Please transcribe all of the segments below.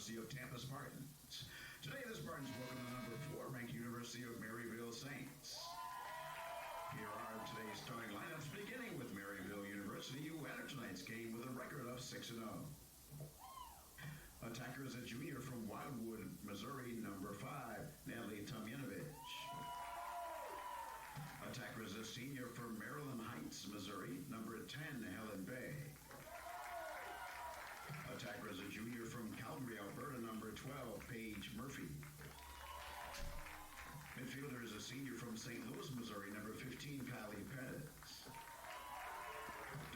University of Tampa Spartans. Today, the Spartans welcome the number 4 ranked University of Maryville Saints. Here are today's starting lineups, beginning with Maryville University, who entered tonight's game with a record of 6-0. Attacker is a junior from Wildwood, Missouri, number 5, Natalie Tomjanovich. Attacker is a senior from Maryland Heights, Missouri, number 10, Helen Bay. Attacker is a junior from Calgary, Alberta, number 12, Paige Murphy. Midfielder is a senior from St. Louis, Missouri, number 15, Kylie Pettis.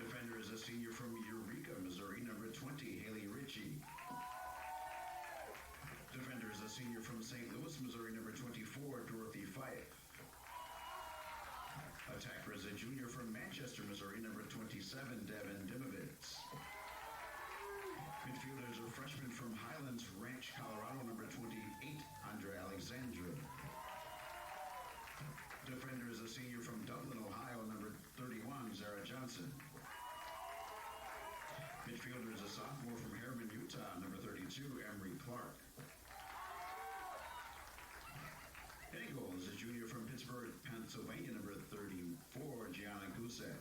Defender is a senior from Eureka, Missouri, number 20, Haley Ritchie. Defender is a senior from St. Louis, Missouri, number 24, Dorothy Fife. Attacker is a junior from Manchester, Missouri, number 27, Devin Dimovitz. Midfielder is a freshman from Highlands Ranch, Colorado, number 28, Andre Alexandra. Defender is a senior from Dublin, Ohio, number 31, Zara Johnson. Midfielder is a sophomore from Harriman, Utah, number 32, Emery Clark. Heading goal is a junior from Pittsburgh, Pennsylvania, number 34, Gianna Gusek.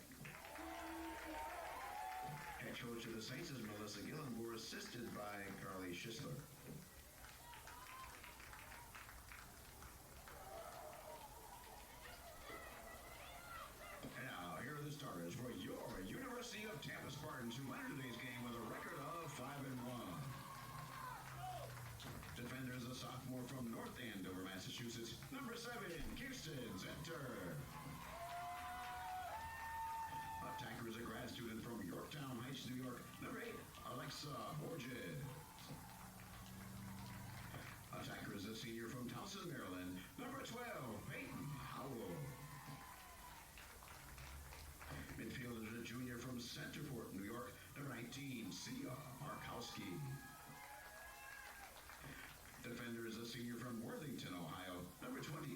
Head coach of the Saints is Melissa Gillenbohr, assisted by Carly Schisler. And now, here are the starters for your University of Tampa Spartans, who entered today's game with a record of 5-1. Defender is a sophomore from North Andover, Massachusetts, number 7, Kirsten Zenter. Attacker is a grad student from Yorktown Heights, New York, number 8, Alexa Borges. Attacker is a senior from Towson, Maryland, number 12, Peyton Howell. Midfielder is a junior from Centerport, New York, number 19, Sia Markowski. Defender is a senior from Worthington, Ohio, number 20,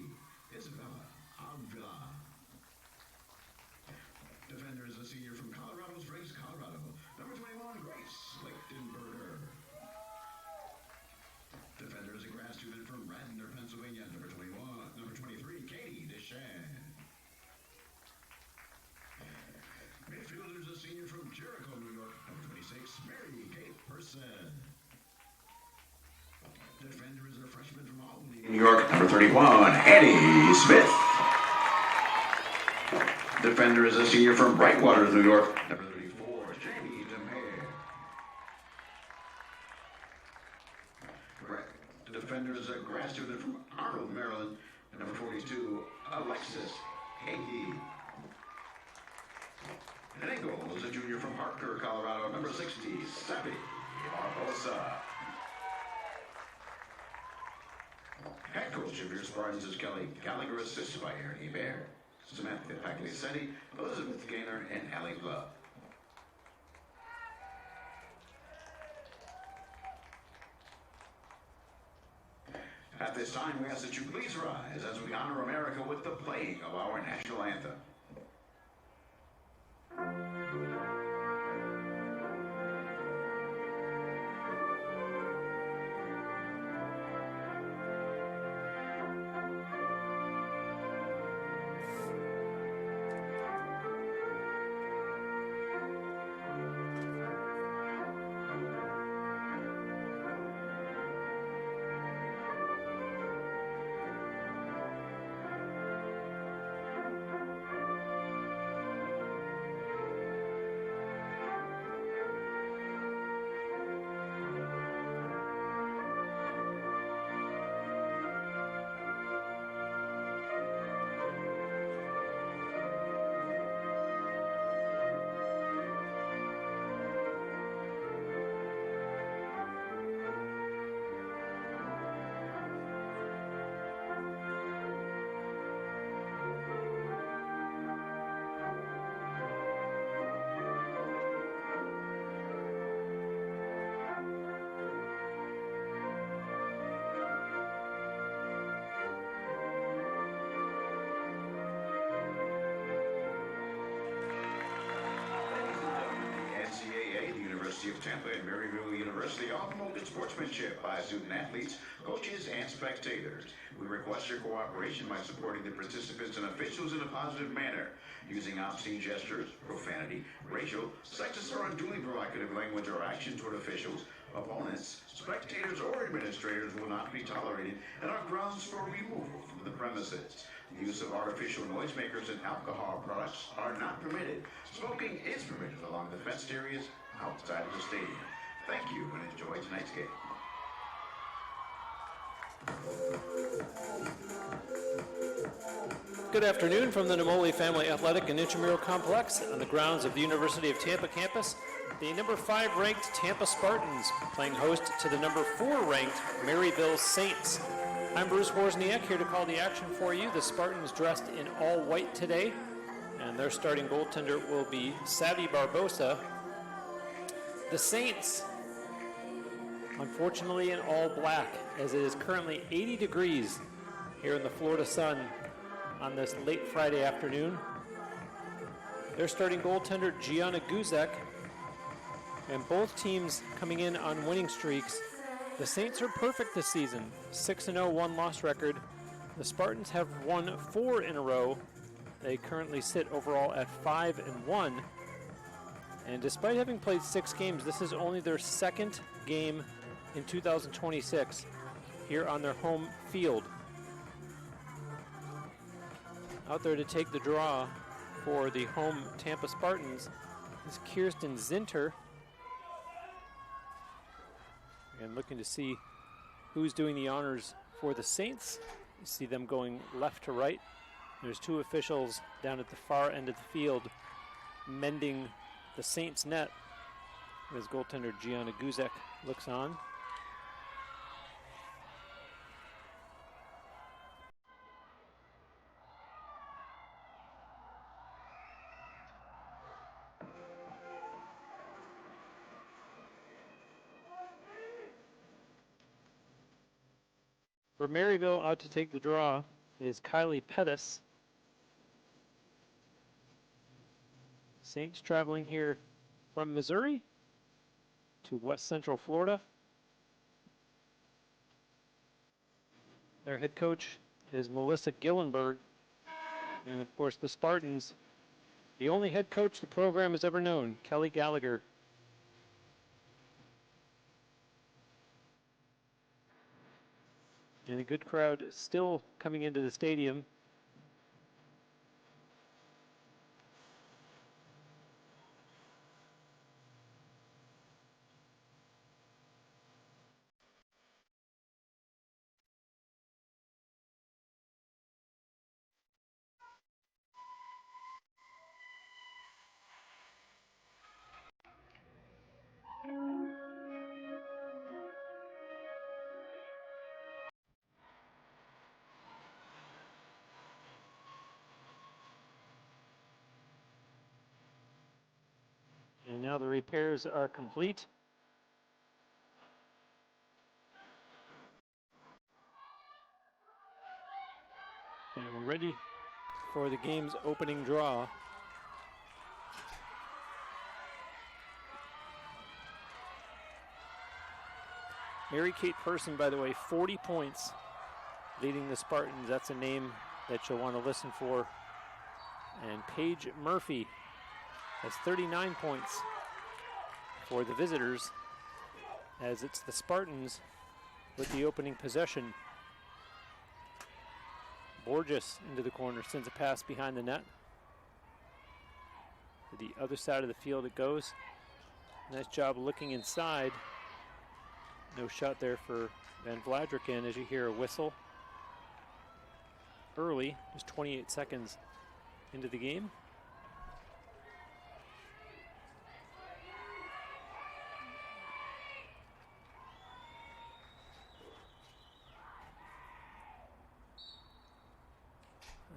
Isabella Avila. Defender is a senior from Colorado Springs, Colorado, number 21, Grace Lichtenberger. Defender is a grad student from Radnor, Pennsylvania, number 23, Katie Deschamps. Midfielder is a senior from Jericho, New York, number 26, Mary Kate Person. Defender is a freshman from Albany, New York, number 31, Annie Smith. Defender is a senior from Brightwater, New York, number 34, Jamie DeMere. The defender is a grad student from Arnold, Maryland, number 42, Alexis Hagee. And Engel is a junior from Harker, Colorado, number 60, Sabby Barbosa. Head coach of your Spartans is Kelly Gallagher, assisted by Ernie Bear, Samantha Pagliacetti, Elizabeth Gaynor, and Allie Love. At this time, we ask that you please rise as we honor America with the playing of our national anthem. of Tampa and Maryville University all promote good sportsmanship by student athletes, coaches, and spectators. We request your cooperation by supporting the participants and officials in a positive manner. Using obscene gestures, profanity, racial, sexist, or unduly provocative language or action toward officials, opponents, spectators, or administrators will not be tolerated and are grounds for removal from the premises. The use of artificial noisemakers and alcohol products are not permitted. Smoking is permitted along the fenced areas outside of the stadium. Thank you and enjoy tonight's game. Good afternoon from the Namoli Family Athletic and Intramural Complex on the grounds of the University of Tampa campus. The number 5 ranked Tampa Spartans playing host to the number 4 ranked Maryville Saints. I'm Bruce Wozniak here to call the action for you. The Spartans dressed in all white today, and their starting goaltender will be Savvy Barbosa. The Saints, unfortunately, in all black, as it is currently 80 degrees here in the Florida sun on this late Friday afternoon. Their starting goaltender, Gianna Guzek, and both teams coming in on winning streaks. The Saints are perfect this season, 6-0 one-loss record. The Spartans have won 4 in a row. They currently sit overall at 5-1. And despite having played 6 games, this is only their second game in 2026 here on their home field. Out there to take the draw for the home Tampa Spartans is Kirsten Zinter. And looking to see who's doing the honors for the Saints. You see them going left to right. There's 2 officials down at the far end of the field mending the Saints net as goaltender Gianna Guzek looks on. For Maryville, out to take the draw is Kylie Pettis. Saints traveling here from Missouri to West Central Florida. Their head coach is Melissa Gillenberg. And of course the Spartans, the only head coach the program has ever known, Kelly Gallagher. And a good crowd still coming into the stadium. And now the repairs are complete. And we're ready for the game's opening draw. Mary Kate Person, by the way, 40 points leading the Spartans. That's a name that you'll want to listen for. And Paige Murphy has 39 points for the visitors, as it's the Spartans with the opening possession. Borges into the corner, sends a pass behind the net. To the other side of the field it goes. Nice job looking inside. No shot there for Van Vladriken as you hear a whistle. Early, just 28 seconds into the game.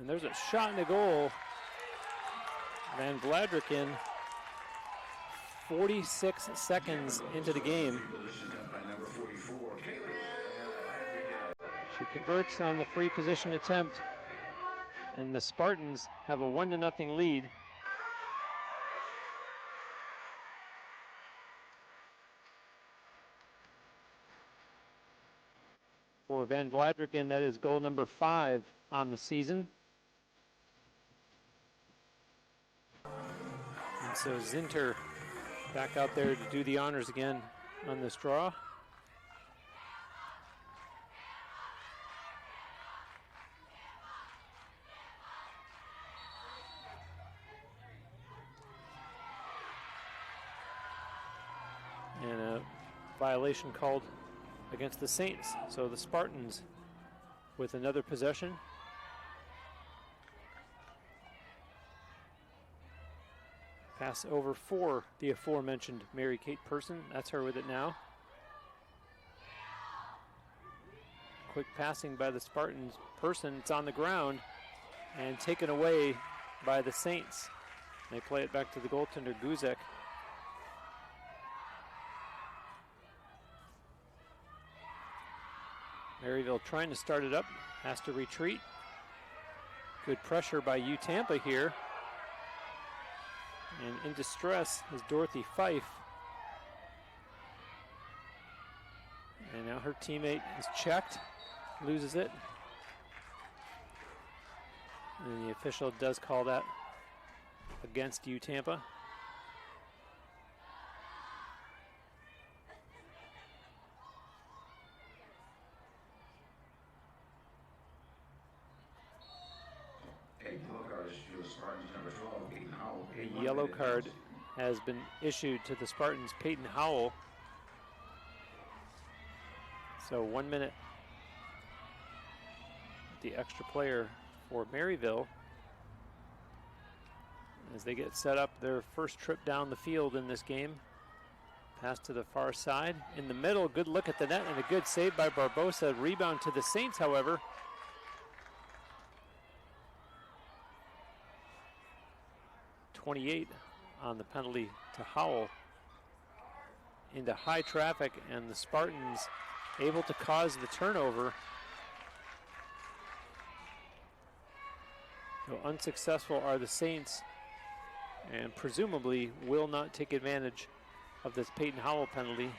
And there's a shot in the goal. Van Vladriken, 46 seconds into the game. She converts on the free position attempt, and the Spartans have a 1-0 lead. for Van Vladrick, and that is goal number 5 on the season. And so Zinter back out there to do the honors again on this draw. And a violation called against the Saints. So the Spartans with another possession. Pass over for the aforementioned Mary Kate Person. That's her with it now. Quick passing by the Spartans. Person, it's on the ground and taken away by the Saints. They play it back to the goaltender, Guzek. Maryville trying to start it up, has to retreat. Good pressure by Tampa here. And in distress is Dorothy Fife. And now her teammate is checked, loses it. And the official does call that against Tampa. A yellow card has been issued to the Spartans, Peyton Howell. So 1 minute. The extra player for Maryville as they get set up their first trip down the field in this game. Pass to the far side. In the middle, good look at the net and a good save by Barbosa. Rebound to the Saints, however. .28 on the penalty to Howell into high traffic, and the Spartans able to cause the turnover. So unsuccessful are the Saints, and presumably will not take advantage of this Peyton Howell penalty.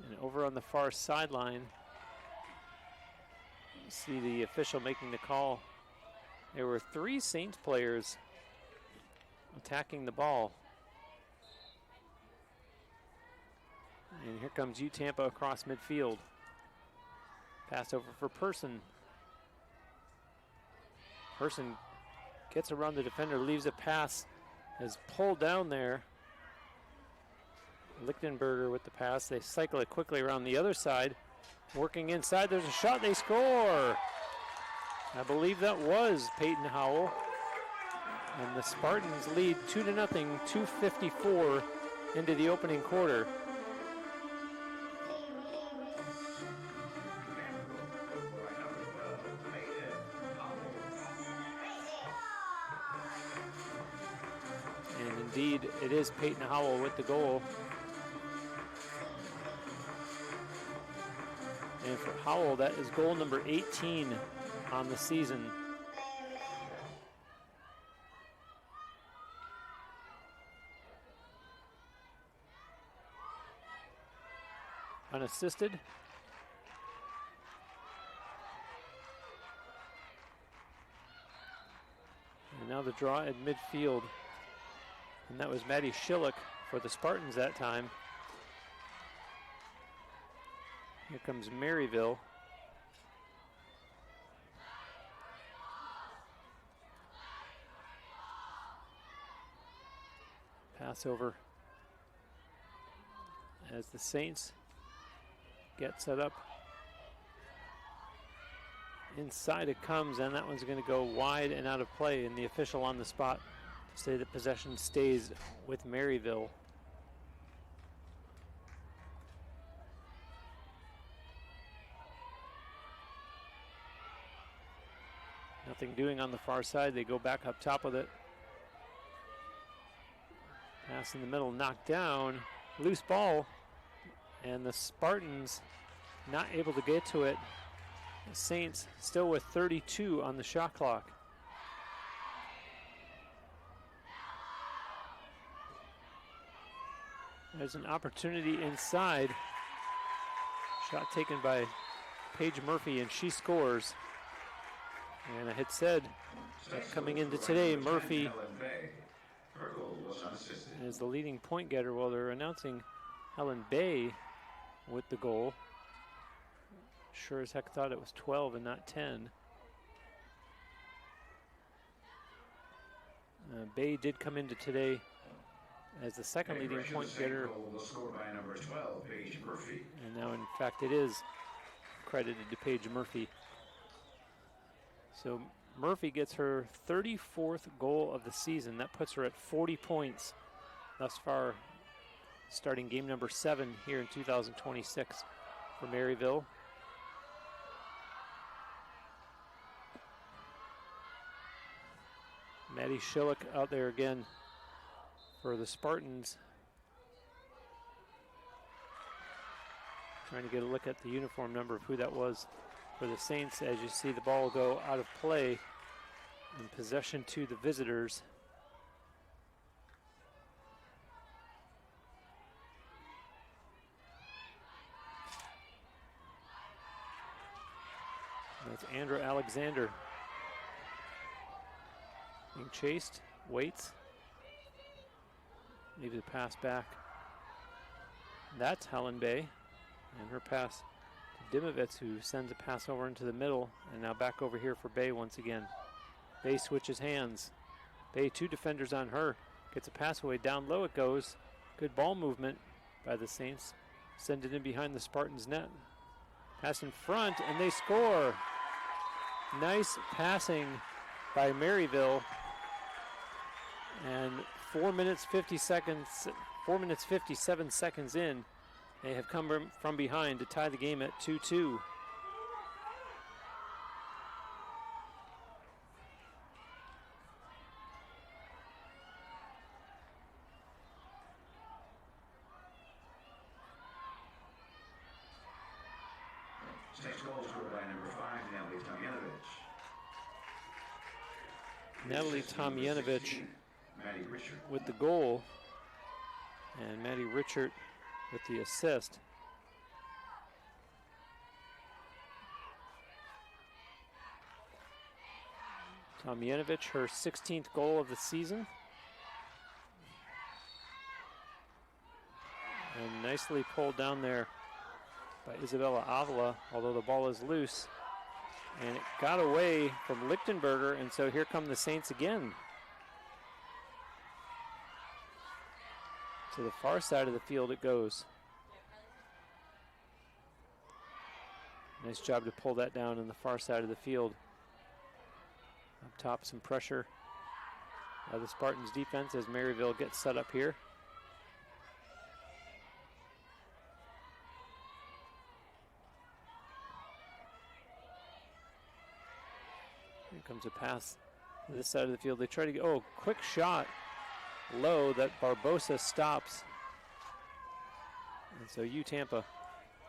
And over on the far sideline, see the official making the call. There were 3 Saints players attacking the ball. And here comes Tampa across midfield. Pass over for Person. Person gets around the defender, leaves a pass, is pulled down there. Lichtenberger with the pass. They cycle it quickly around the other side. Working inside, there's a shot, they score! I believe that was Peyton Howell. And the Spartans lead 2-0, 2:54 into the opening quarter. And indeed, it is Peyton Howell with the goal. And for Howell, that is goal number 18 on the season. Unassisted. And now the draw at midfield. And that was Maddie Schillick for the Spartans that time. Here comes Maryville. Pass over as the Saints get set up. Inside it comes, and that one's going to go wide and out of play, and the official on the spot to say that possession stays with Maryville. Nothing doing on the far side. They go back up top with it. Pass in the middle, knocked down. Loose ball. And the Spartans not able to get to it. The Saints still with 32 on the shot clock. There's an opportunity inside. Shot taken by Paige Murphy, and she scores. And I had said that coming into today, Murphy is the leading point getter. Well, they're announcing Helen Bay with the goal. Sure as heck thought it was 12 and not 10. Bay did come into today as the second leading point getter. And now, in fact, it is credited to Paige Murphy. So Murphy gets her 34th goal of the season. That puts her at 40 points thus far, starting game number 7 here in 2026 for Maryville. Maddie Schillick out there again for the Spartans. Trying to get a look at the uniform number of who that was for the Saints as you see the ball go out of play in possession to the visitors. That's Andra Alexander being chased, waits, leaves the pass back. That's Helen Bay, and her pass to Dimovitz, who sends a pass over into the middle, and now back over here for Bay once again. Bay switches hands. Bay, 2 defenders on her, gets a pass away, down low it goes. Good ball movement by the Saints. Send it in behind the Spartans' net. Pass in front, and they score. Nice passing by Maryville. And 4 minutes 57 seconds in, they have come from behind to tie the game at 2-2. Next goal scored by number 5, Natalie Tomjanovich with the goal, and Maddie Richard with the assist. Tomjanovich, her 16th goal of the season. And nicely pulled down there by Isabella Avila, although the ball is loose. And it got away from Lichtenberger, and so here come the Saints again. To the far side of the field it goes. Nice job to pull that down on the far side of the field. Up top, some pressure by the Spartans defense as Maryville gets set up here. Here comes a pass to this side of the field. They try to get, quick shot low that Barbosa stops. And so Tampa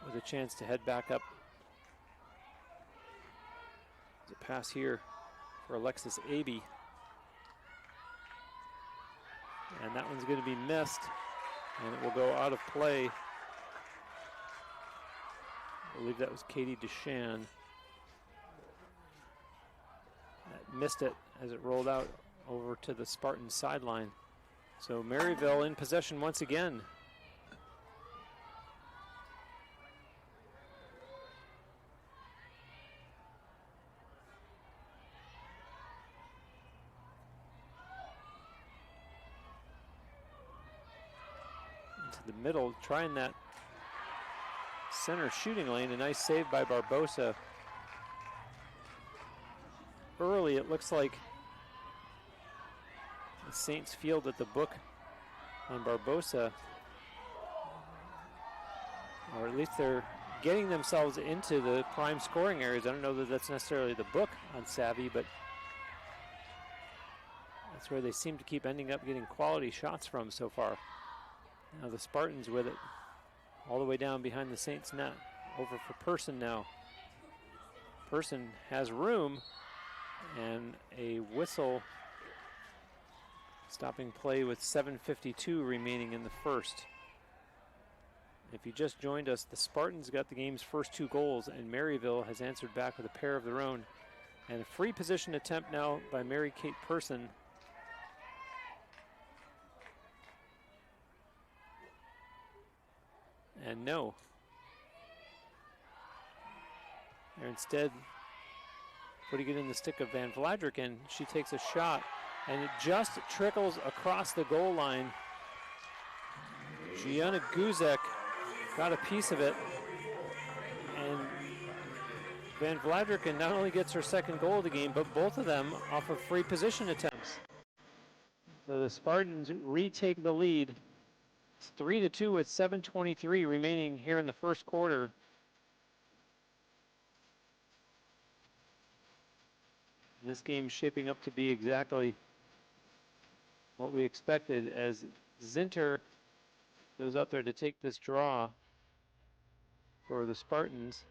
with a chance to head back up. There's a pass here for Alexis Abe. And that one's going to be missed, and it will go out of play. I believe that was Katie Deshan. That missed it as it rolled out over to the Spartan sideline. So Maryville in possession once again. Into the middle, trying that center shooting lane. A nice save by Barbosa. Early, it looks like the Saints fielded the book on Barbosa, or at least they're getting themselves into the prime scoring areas. I don't know that that's necessarily the book on Savvy, but that's where they seem to keep ending up getting quality shots from so far. Now the Spartans with it all the way down behind the Saints net. Over for Person now. Person has room, and a whistle stopping play with 7:52 remaining in the first. If you just joined us, the Spartans got the game's first 2 goals, and Maryville has answered back with a pair of their own. And a free position attempt now by Mary Kate Person. And no. They're instead putting it in the stick of Van Vladrik, and she takes a shot, and it just trickles across the goal line. Gianna Guzek got a piece of it, and Van Vladriken not only gets her second goal of the game, but both of them off of free position attempts. So the Spartans retake the lead. It's 3-2 with 7:23 remaining here in the first quarter. This game's shaping up to be exactly what we expected, as Zinter goes out there to take this draw for the Spartans.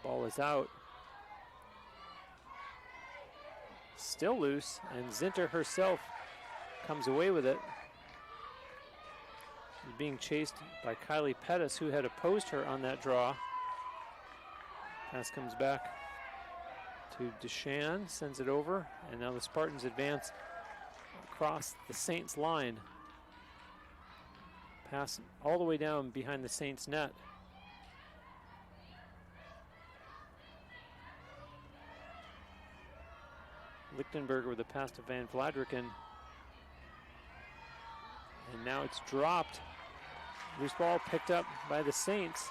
Ball is out. Still loose, and Zinter herself comes away with it. She's being chased by Kylie Pettis, who had opposed her on that draw. Pass comes back to Deshan, sends it over, and now the Spartans advance across the Saints line. Pass all the way down behind the Saints net. Lichtenberger with a pass to Van Vladriken. And now it's dropped. Loose ball picked up by the Saints.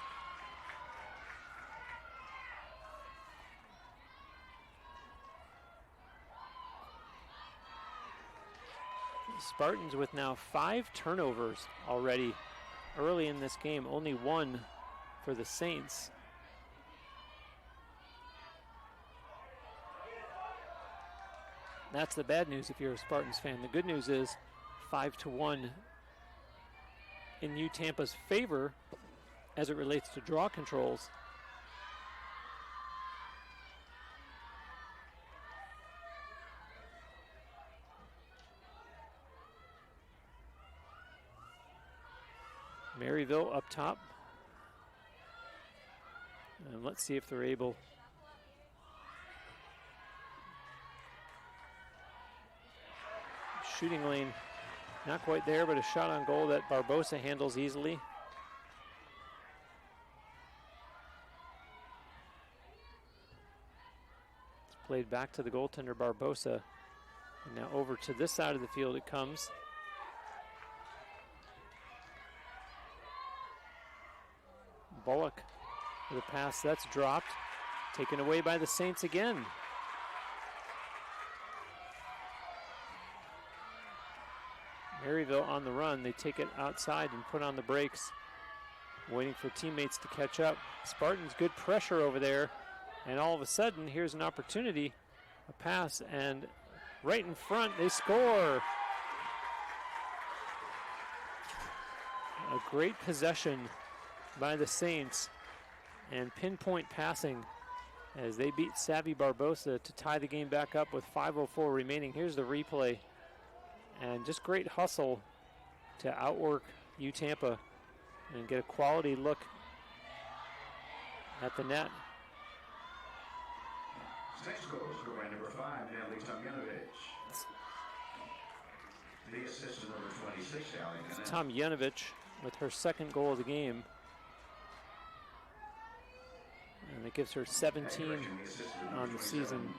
Spartans with now 5 turnovers already early in this game, only 1 for the Saints. That's the bad news if you're a Spartans fan. The good news is 5-1 in U Tampa's favor as it relates to draw controls. Maryville up top. And let's see if they're able shooting lane, not quite there, but a shot on goal that Barbosa handles easily. It's played back to the goaltender Barbosa. And now over to this side of the field it comes. Bullock with a pass that's dropped, taken away by the Saints again. Maryville on the run. They take it outside and put on the brakes, waiting for teammates to catch up. Spartans good pressure over there, and all of a sudden here's an opportunity, a pass, and right in front they score. A great possession by the Saints and pinpoint passing as they beat Savvy Barbosa to tie the game back up with 5:04 remaining. Here's the replay. And just great hustle to outwork U Tampa and get a quality look at the net. Next goal is scored by number 5, Natalie Tomjanovich. The assist to number 26, Allie. Tomjanovich with her second goal of the game. And it gives her 17 on the season.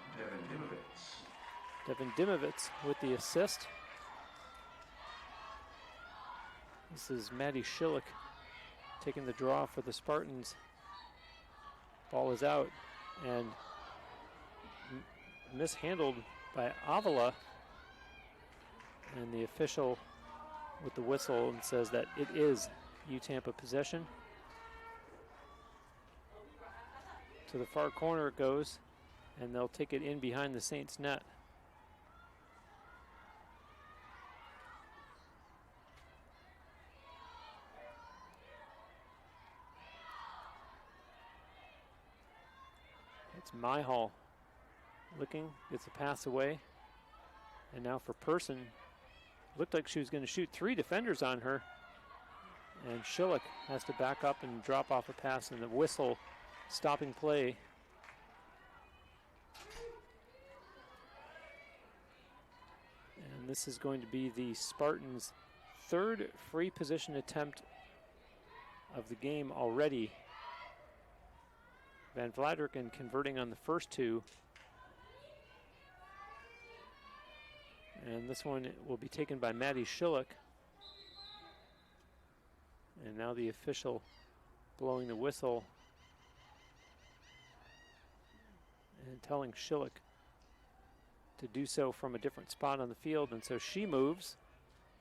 Devin Dimovitz with the assist. This is Maddie Schillick taking the draw for the Spartans. Ball is out and mishandled by Avila. And the official with the whistle and says that it is U Tampa possession. To the far corner it goes, and they'll take it in behind the Saints net. It's Myhall looking, gets a pass away. And now for Person, looked like she was going to shoot 3 defenders on her. And Schillick has to back up and drop off a pass, and the whistle stopping play. And this is going to be the Spartans' 3rd free position attempt of the game already. Van Vladeriken converting on the first 2. And this one will be taken by Maddie Schillick. And now the official blowing the whistle and telling Schillick to do so from a different spot on the field. And so she moves.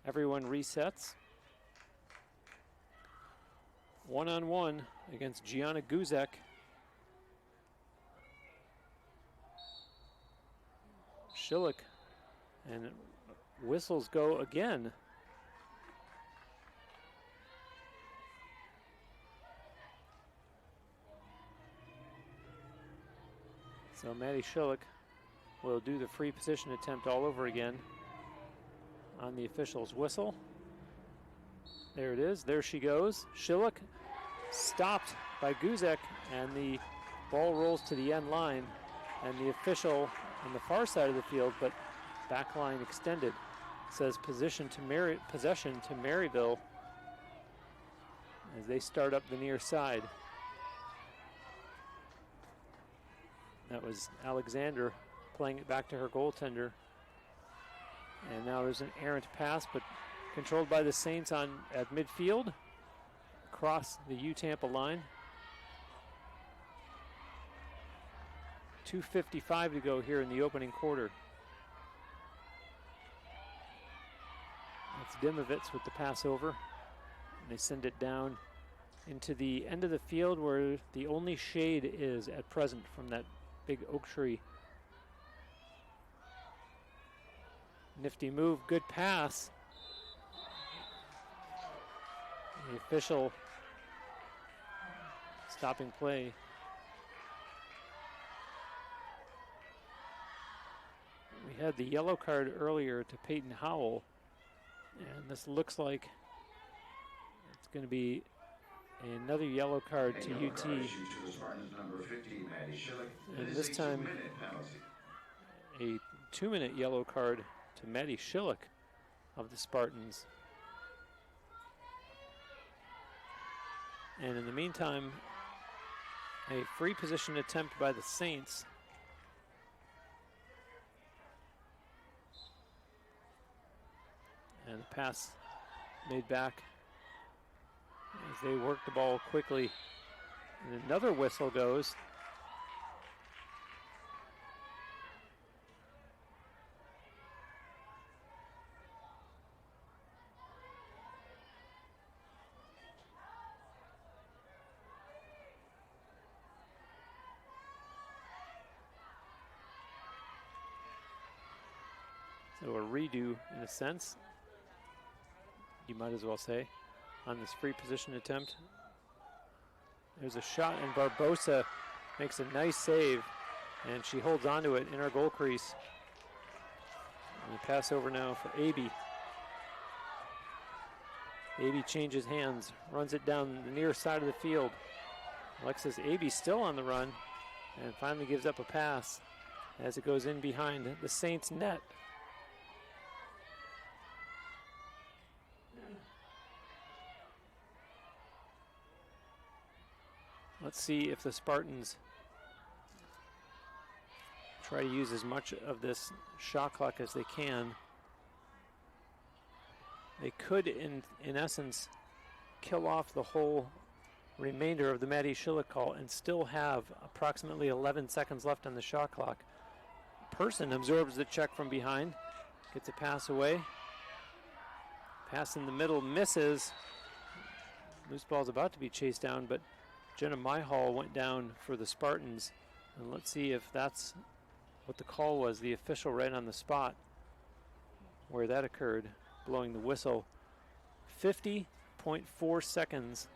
Everyone resets. 1-on-1 against Gianna Guzek. Schillick, and whistles go again. So Maddie Schillick will do the free position attempt all over again on the official's whistle. There it is, there she goes. Schillick stopped by Guzek, and the ball rolls to the end line, and the official on the far side of the field, but back line extended, says possession to Maryville as they start up the near side. That was Alexander playing it back to her goaltender. And now there's an errant pass, but controlled by the Saints at midfield across the U-Tampa line. 2:55 to go here in the opening quarter. That's Dimovitz with the pass over. And they send it down into the end of the field where the only shade is at present from that big oak tree. Nifty move, good pass. The official stopping play. We had the yellow card earlier to Peyton Howell, and this looks like it's going to be another yellow card to UT. And this time, a 2-minute yellow card to Maddie Schillick of the Spartans. And in the meantime, a free position attempt by the Saints. And the pass made back as they work the ball quickly. And another whistle goes. So a redo in a sense, you might as well say, on this free position attempt. There's a shot, and Barbosa makes a nice save, and she holds onto it in our goal crease. And the pass over now for Aby. Aby changes hands, runs it down the near side of the field. Alexis Aby still on the run, and finally gives up a pass as it goes in behind the Saints net. Let's see if the Spartans try to use as much of this shot clock as they can. They could, in essence, kill off the whole remainder of the Maddie Schillick call and still have approximately 11 seconds left on the shot clock. Person absorbs the check from behind, gets a pass away. Pass in the middle misses. Loose ball's about to be chased down, but Jenna Myhall went down for the Spartans. And let's see if that's what the call was. The official right on the spot where that occurred, blowing the whistle. 50.4 seconds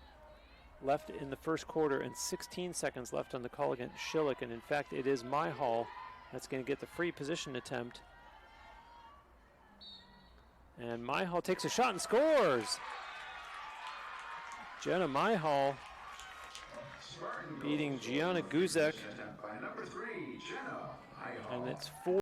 left in the first quarter and 16 seconds left on the call against Schillick. And in fact, it is Myhall that's going to get the free position attempt. And Myhall takes a shot and scores. Jenna Myhall beating Gianna Guzek. And it's 4.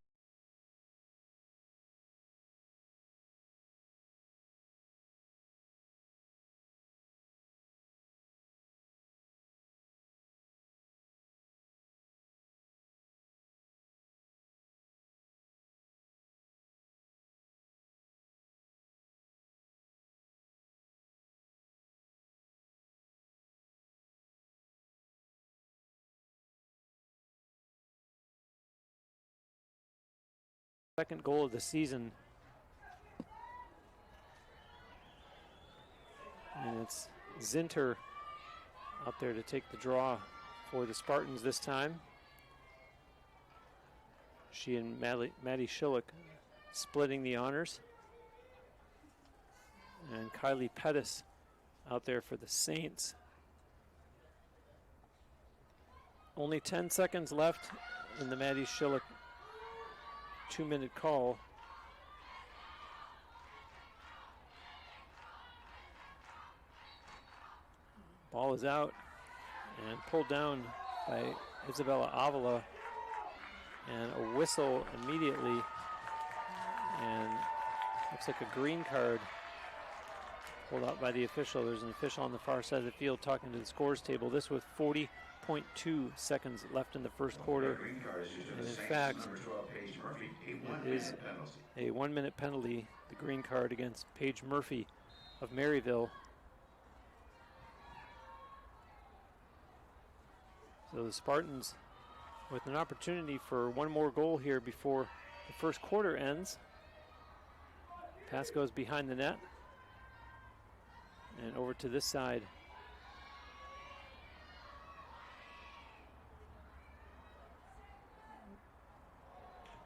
Second goal of the season. And it's Zinter out there to take the draw for the Spartans this time. She and Maddie Schillick splitting the honors. And Kylie Pettis out there for the Saints. Only 10 seconds left in the Maddie Schillick 2-minute call. Ball is out and pulled down by Isabella Avila, and a whistle immediately, and looks like a green card pulled out by the official. There's an official on the far side of the field talking to the scores table. This with 40.2 seconds left in the first quarter. And in fact, it is a 1-minute penalty, the green card against Paige Murphy of Maryville. So the Spartans with an opportunity for one more goal here before the first quarter ends. Pass goes behind the net. And over to this side.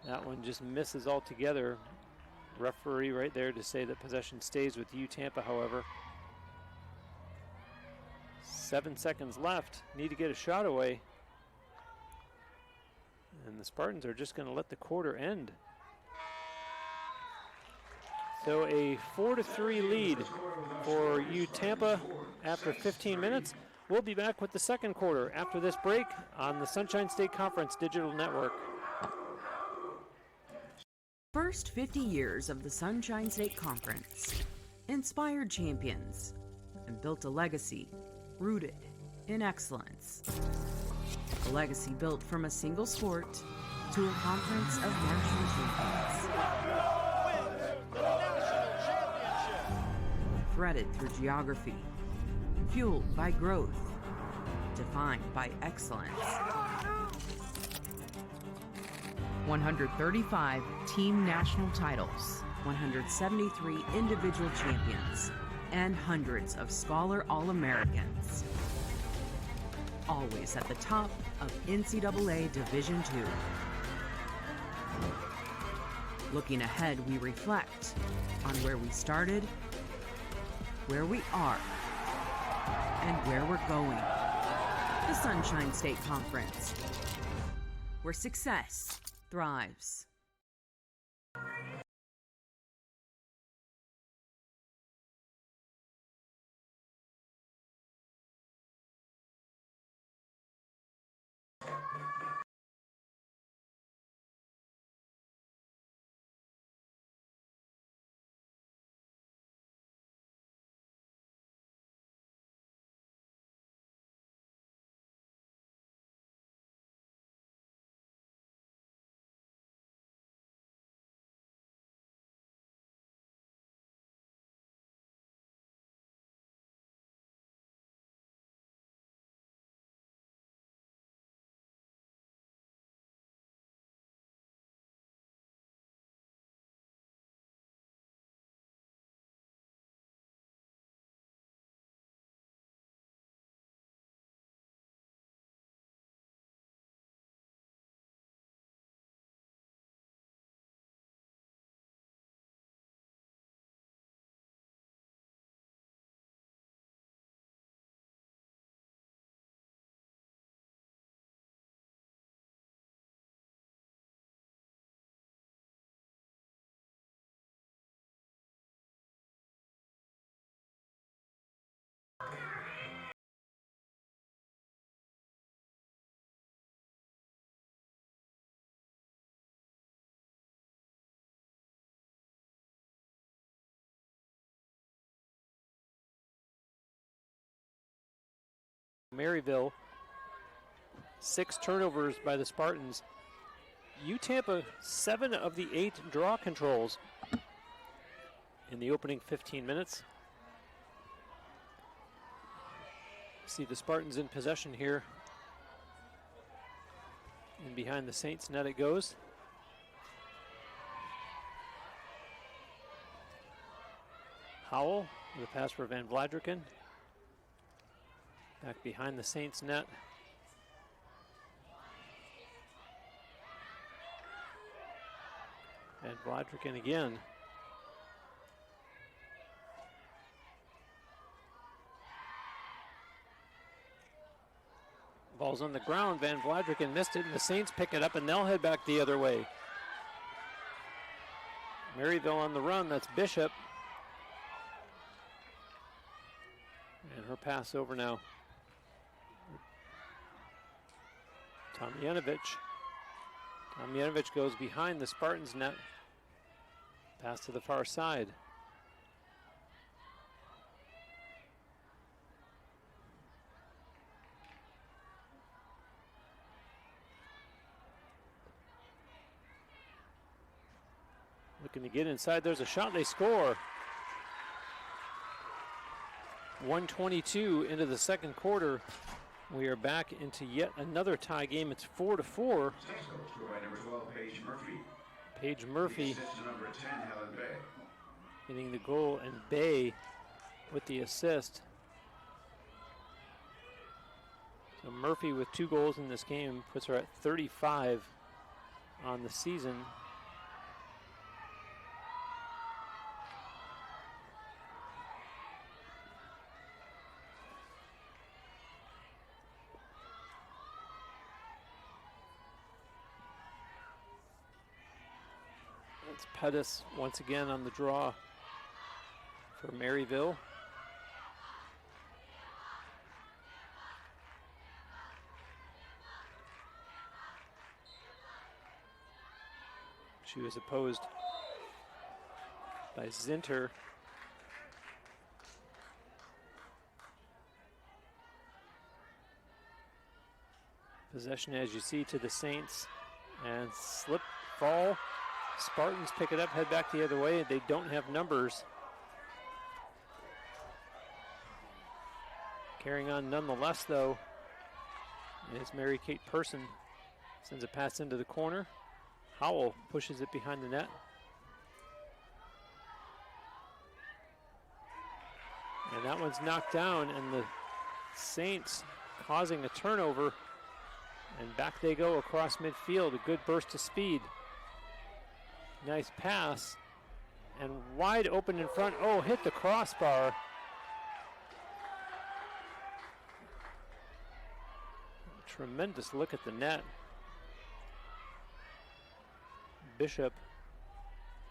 That one just misses altogether. Referee right there to say that possession stays with you, Tampa, however. 7 seconds left. Need to get a shot away. And the Spartans are just going to let the quarter end. So a 4-3 lead for you, Tampa, after 15 minutes. We'll be back with the second quarter after this break on the Sunshine State Conference Digital Network. First 50 years of the Sunshine State Conference inspired champions and built a legacy rooted in excellence. A legacy built from a single sport to a conference of national champions. Threaded through geography, fueled by growth, defined by excellence. 135 team national titles, 173 individual champions, and hundreds of Scholar All-Americans. Always at the top of NCAA Division II. Looking ahead, we reflect on where we started, where we are, and where we're going. The Sunshine State Conference, where success thrives. Maryville. 6 turnovers by the Spartans. Tampa, 7 of the 8 draw controls in the opening 15 minutes. See the Spartans in possession here. And behind the Saints net it goes. Howell with a pass for Van Vladriken. Back behind the Saints net. Van Vladriken again. Ball's on the ground. Van Vladriken missed it, and the Saints pick it up, and they'll head back the other way. Maryville on the run. That's Bishop. And her pass over now. Tomjanovic. Tomjanovic goes behind the Spartans net. Pass to the far side. Looking to get inside. There's a shot. They score. 1:22 into the second quarter. We are back into yet another tie game. It's 4-4. Paige Murphy getting the goal, and Bay with the assist. So Murphy with 2 goals in this game puts her at 35 on the season. It's Pettis once again on the draw for Maryville. She was opposed by Zinter. Possession, as you see, to the Saints, and slip, fall. Spartans pick it up, head back the other way. They don't have numbers. Carrying on nonetheless, though, is Mary Kate Person. Sends a pass into the corner. Howell pushes it behind the net. And that one's knocked down, and the Saints causing a turnover. And back they go across midfield. A good burst of speed. Nice pass, and wide open in front. Oh, hit the crossbar. Tremendous look at the net. Bishop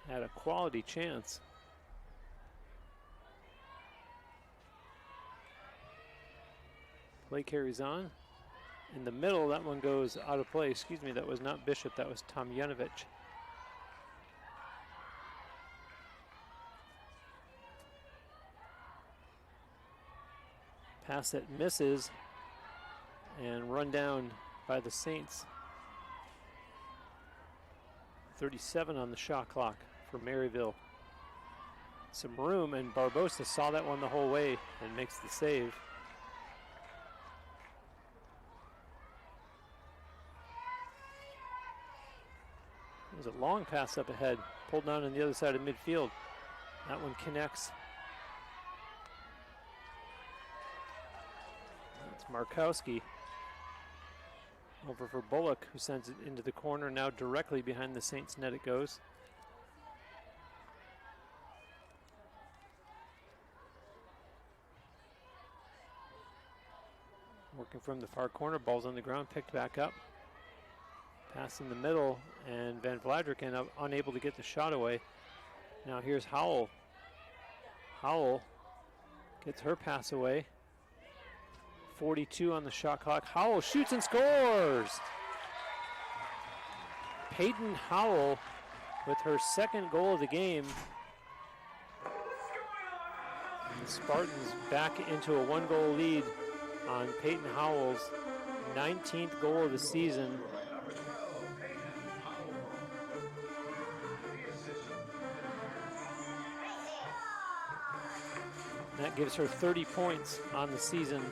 had a quality chance. Play carries on. In the middle, that one goes out of play. Excuse me, that was not Bishop, that was Tomjanovic. Pass that misses, and run down by the Saints. 37 on the shot clock for Maryville. Some room, and Barbosa saw that one the whole way and makes the save. There's a long pass up ahead, pulled down on the other side of midfield. That one connects. Markowski over for Bullock, who sends it into the corner. Now directly behind the Saints net it goes. Working from the far corner, ball's on the ground, picked back up. Pass in the middle, and Van Vladriken unable to get the shot away. Now here's Howell. Howell gets her pass away. 42 on the shot clock. Howell shoots and scores! Peyton Howell with her second goal of the game. And the Spartans back into a 1-goal lead on Peyton Howell's 19th goal of the season. Number 12, Peyton Howell. The assistant. That gives her 30 points on the season.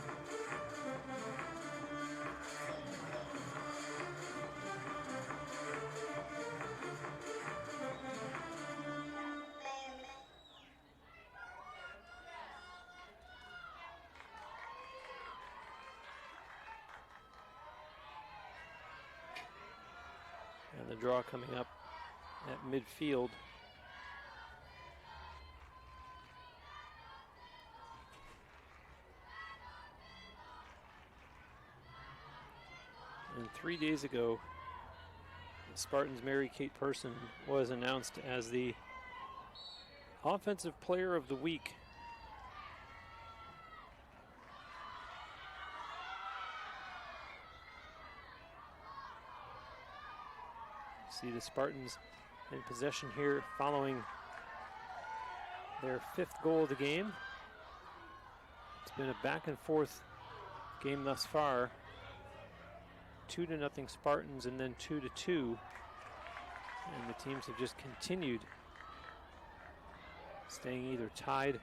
And the draw coming up at midfield. And 3 days ago, the Spartans' Mary Kate Person was announced as the Offensive Player of the Week. See the Spartans in possession here following their 5th goal of the game. It's been a back and forth game thus far. 2-0 Spartans and then 2-2. And the teams have just continued staying either tied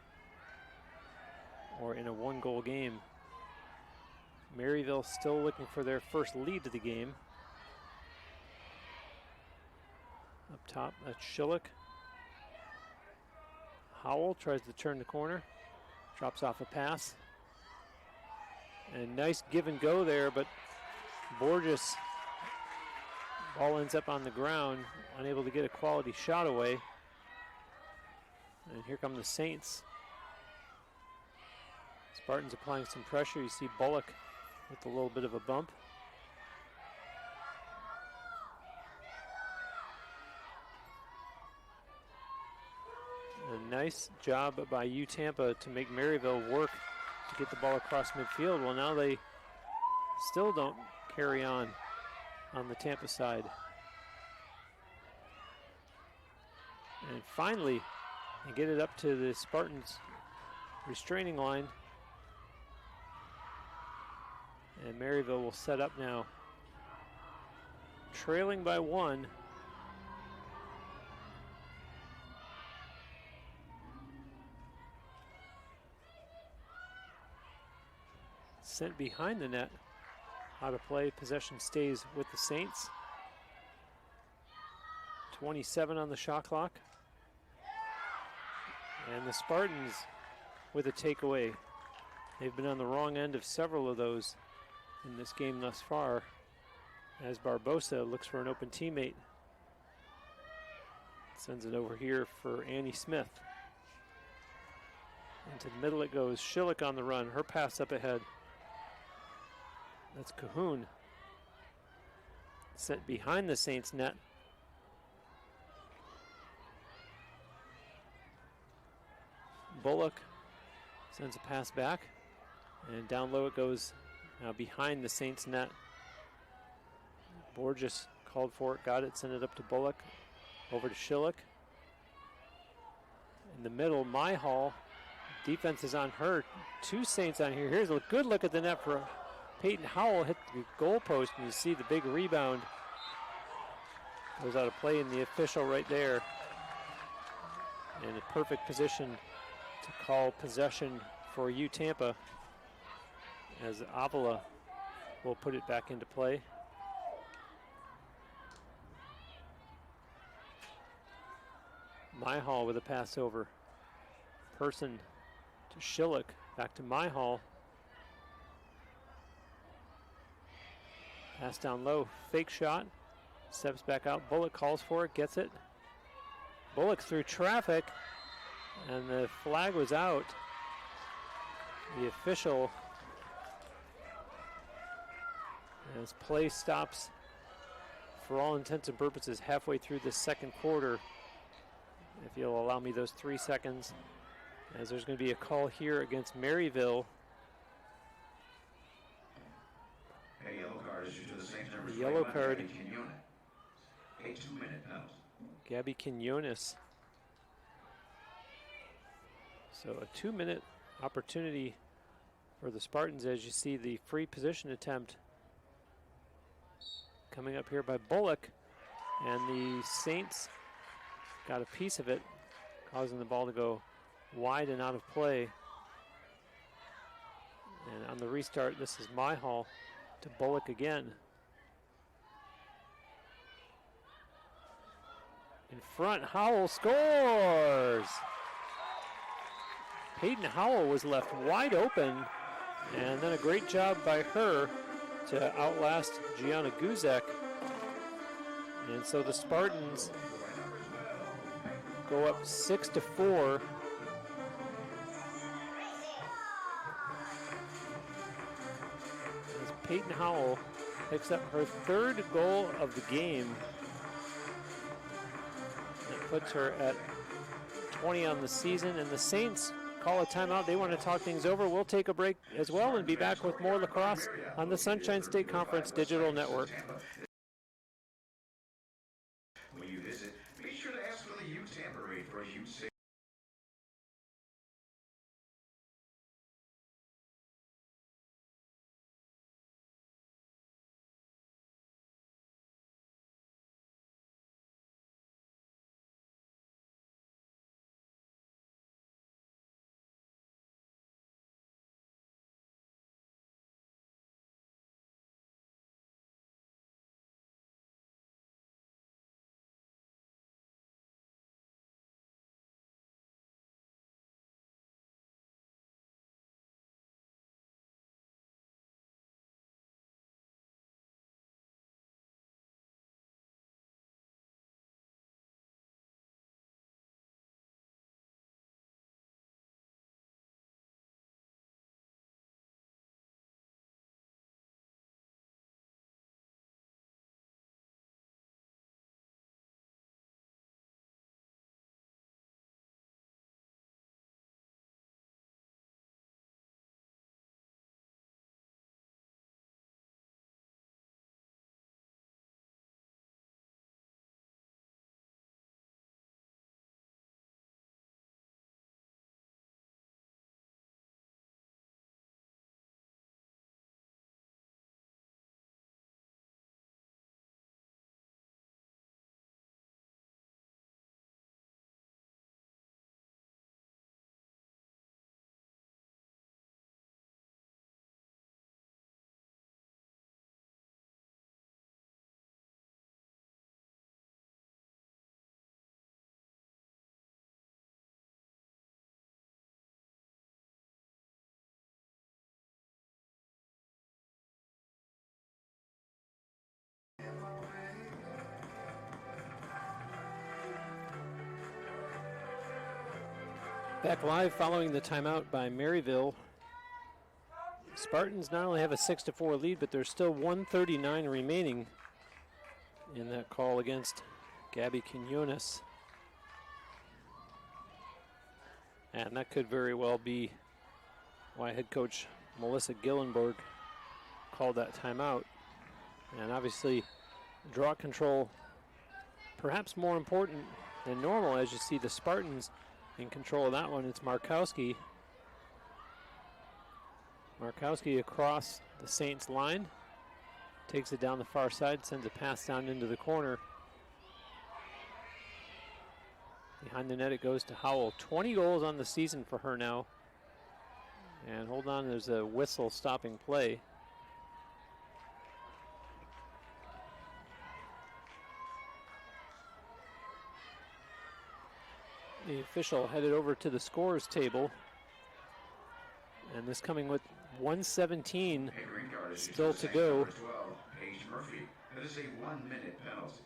or in a 1-goal game. Maryville still looking for their first lead of the game. Up top, that's Schillick. Howell tries to turn the corner, drops off a pass. And nice give and go there, but Borges, ball ends up on the ground, unable to get a quality shot away. And here come the Saints. Spartans applying some pressure. You see Bullock with a little bit of a bump. A nice job by Tampa to make Maryville work to get the ball across midfield. Well, now they still don't carry on the Tampa side. And finally, they get it up to the Spartans restraining line. And Maryville will set up now. Trailing by 1. Sent behind the net. Out of play, possession stays with the Saints. 27 on the shot clock. And the Spartans with a takeaway. They've been on the wrong end of several of those in this game thus far, as Barbosa looks for an open teammate. Sends it over here for Annie Smith. Into the middle it goes. Schillick on the run. Her pass up ahead. That's Cahoon. Sent behind the Saints net. Bullock sends a pass back. And down low it goes, now behind the Saints net. Borges called for it, got it, sent it up to Bullock. Over to Schillick. In the middle, Myhall. Defense is on her. 2 Saints on here. Here's a good look at the net for Peyton Howell. Hit the goalpost, and you see the big rebound. Goes out of play, and the official right there in a perfect position to call possession for Tampa, as Avila will put it back into play. Myhall with a pass over. Person to Schillick, back to Myhall. Pass down low, fake shot, steps back out. Bullock calls for it, gets it. Bullock through traffic, and the flag was out. The official, as play stops for all intents and purposes halfway through the second quarter, if you'll allow me those 3 seconds, as there's going to be a call here against Maryville. A yellow card issued to the Saints. Number The yellow 21, card. Gabby Quinones. A 2-minute penalty. Gabby Quinones. So a 2-minute opportunity for the Spartans, as you see the free position attempt coming up here by Bullock, and the Saints got a piece of it, causing the ball to go wide and out of play. And on the restart, this is Myhall to Bullock again. In front, Howell scores! Peyton Howell was left wide open, and then a great job by her to outlast Gianna Guzek. And so the Spartans go up 6-4. As Peyton Howell picks up her third goal of the game. That puts her at 20 on the season, and the Saints call a timeout. They want to talk things over. We'll take a break as well and be back with more lacrosse on the Sunshine State Conference Digital Network. When you visit, be sure to ask for the U Tampa rate for a huge sale. Back live following the timeout by Maryville. Spartans not only have a 6-4 lead, but there's still 1:39 remaining in that call against Gabby Quinones. And that could very well be why head coach Melissa Gillenberg called that timeout. And obviously, draw control perhaps more important than normal, as you see the Spartans in control of that one. It's Markowski. Markowski across the Saints line. Takes it down the far side, sends a pass down into the corner. Behind the net it goes to Howell. 20 goals on the season for her now. And hold on, there's a whistle stopping play. The official headed over to the scores table. And this coming with 1:17 still to go. 12, Paige Murphy. That is a 1-minute penalty.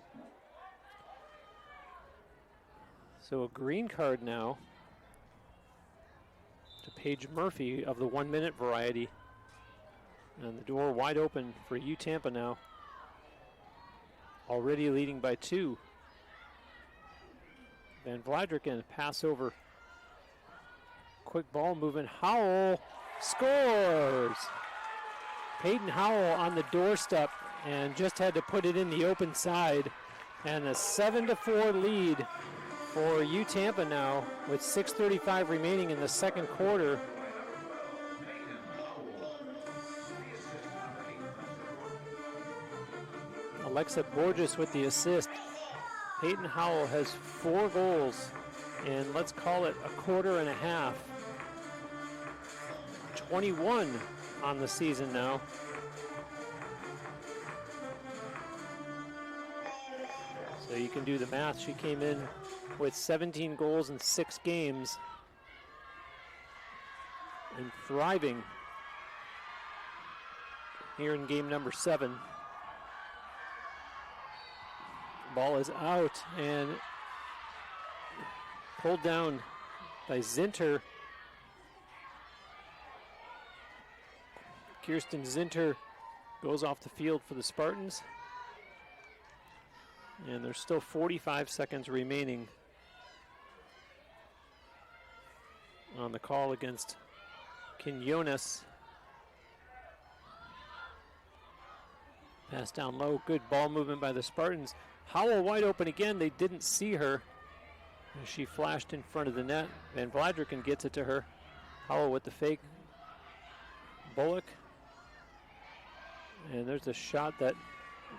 So a green card now to Paige Murphy of the 1-minute variety. And the door wide open for U Tampa now. Already leading by 2. Van Vladriken pass over. Quick ball movement. Howell scores! Peyton Howell on the doorstep and just had to put it in the open side. And a 7-4 lead for U Tampa now with 6:35 remaining in the second quarter. Alexa Borges with the assist. Peyton Howell has 4 goals in, let's call it, a quarter and a half. 21 on the season now. So you can do the math. She came in with 17 goals in 6 games and thriving here in game number 7. Ball is out and pulled down by Zinter. Kirsten Zinter goes off the field for the Spartans. And there's still 45 seconds remaining on the call against Quinones. Pass down low, good ball movement by the Spartans. Howell wide open again, they didn't see her. She flashed in front of the net. Van Vladriken gets it to her. Howell with the fake. Bullock. And there's a shot that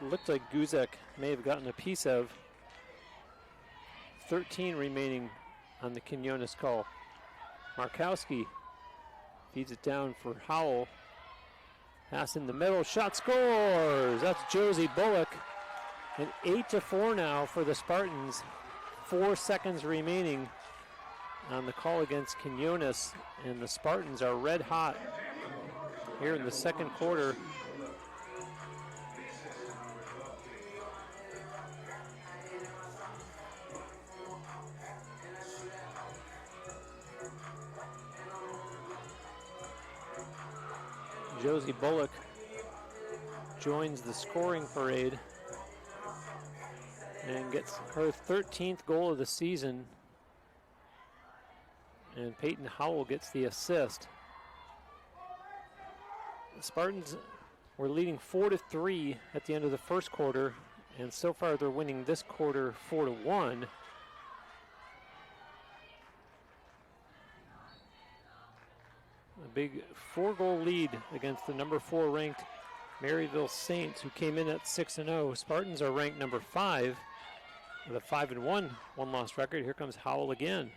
looked like Guzek may have gotten a piece of. 13 remaining on the Quinones call. Markowski feeds it down for Howell. Pass in the middle, shot scores! That's Josie Bullock. And 8-4 now for the Spartans. 4 seconds remaining on the call against Quinones. And the Spartans are red hot here in the second quarter. Josie Bullock joins the scoring parade and gets her 13th goal of the season. And Peyton Howell gets the assist. The Spartans were leading 4-3 at the end of the first quarter, and so far they're winning this quarter 4-1. A big 4-goal lead against the number 4 ranked Maryville Saints, who came in at 6-0. Spartans are ranked number 5 with a 5-1 one-loss record. Here comes Howell again.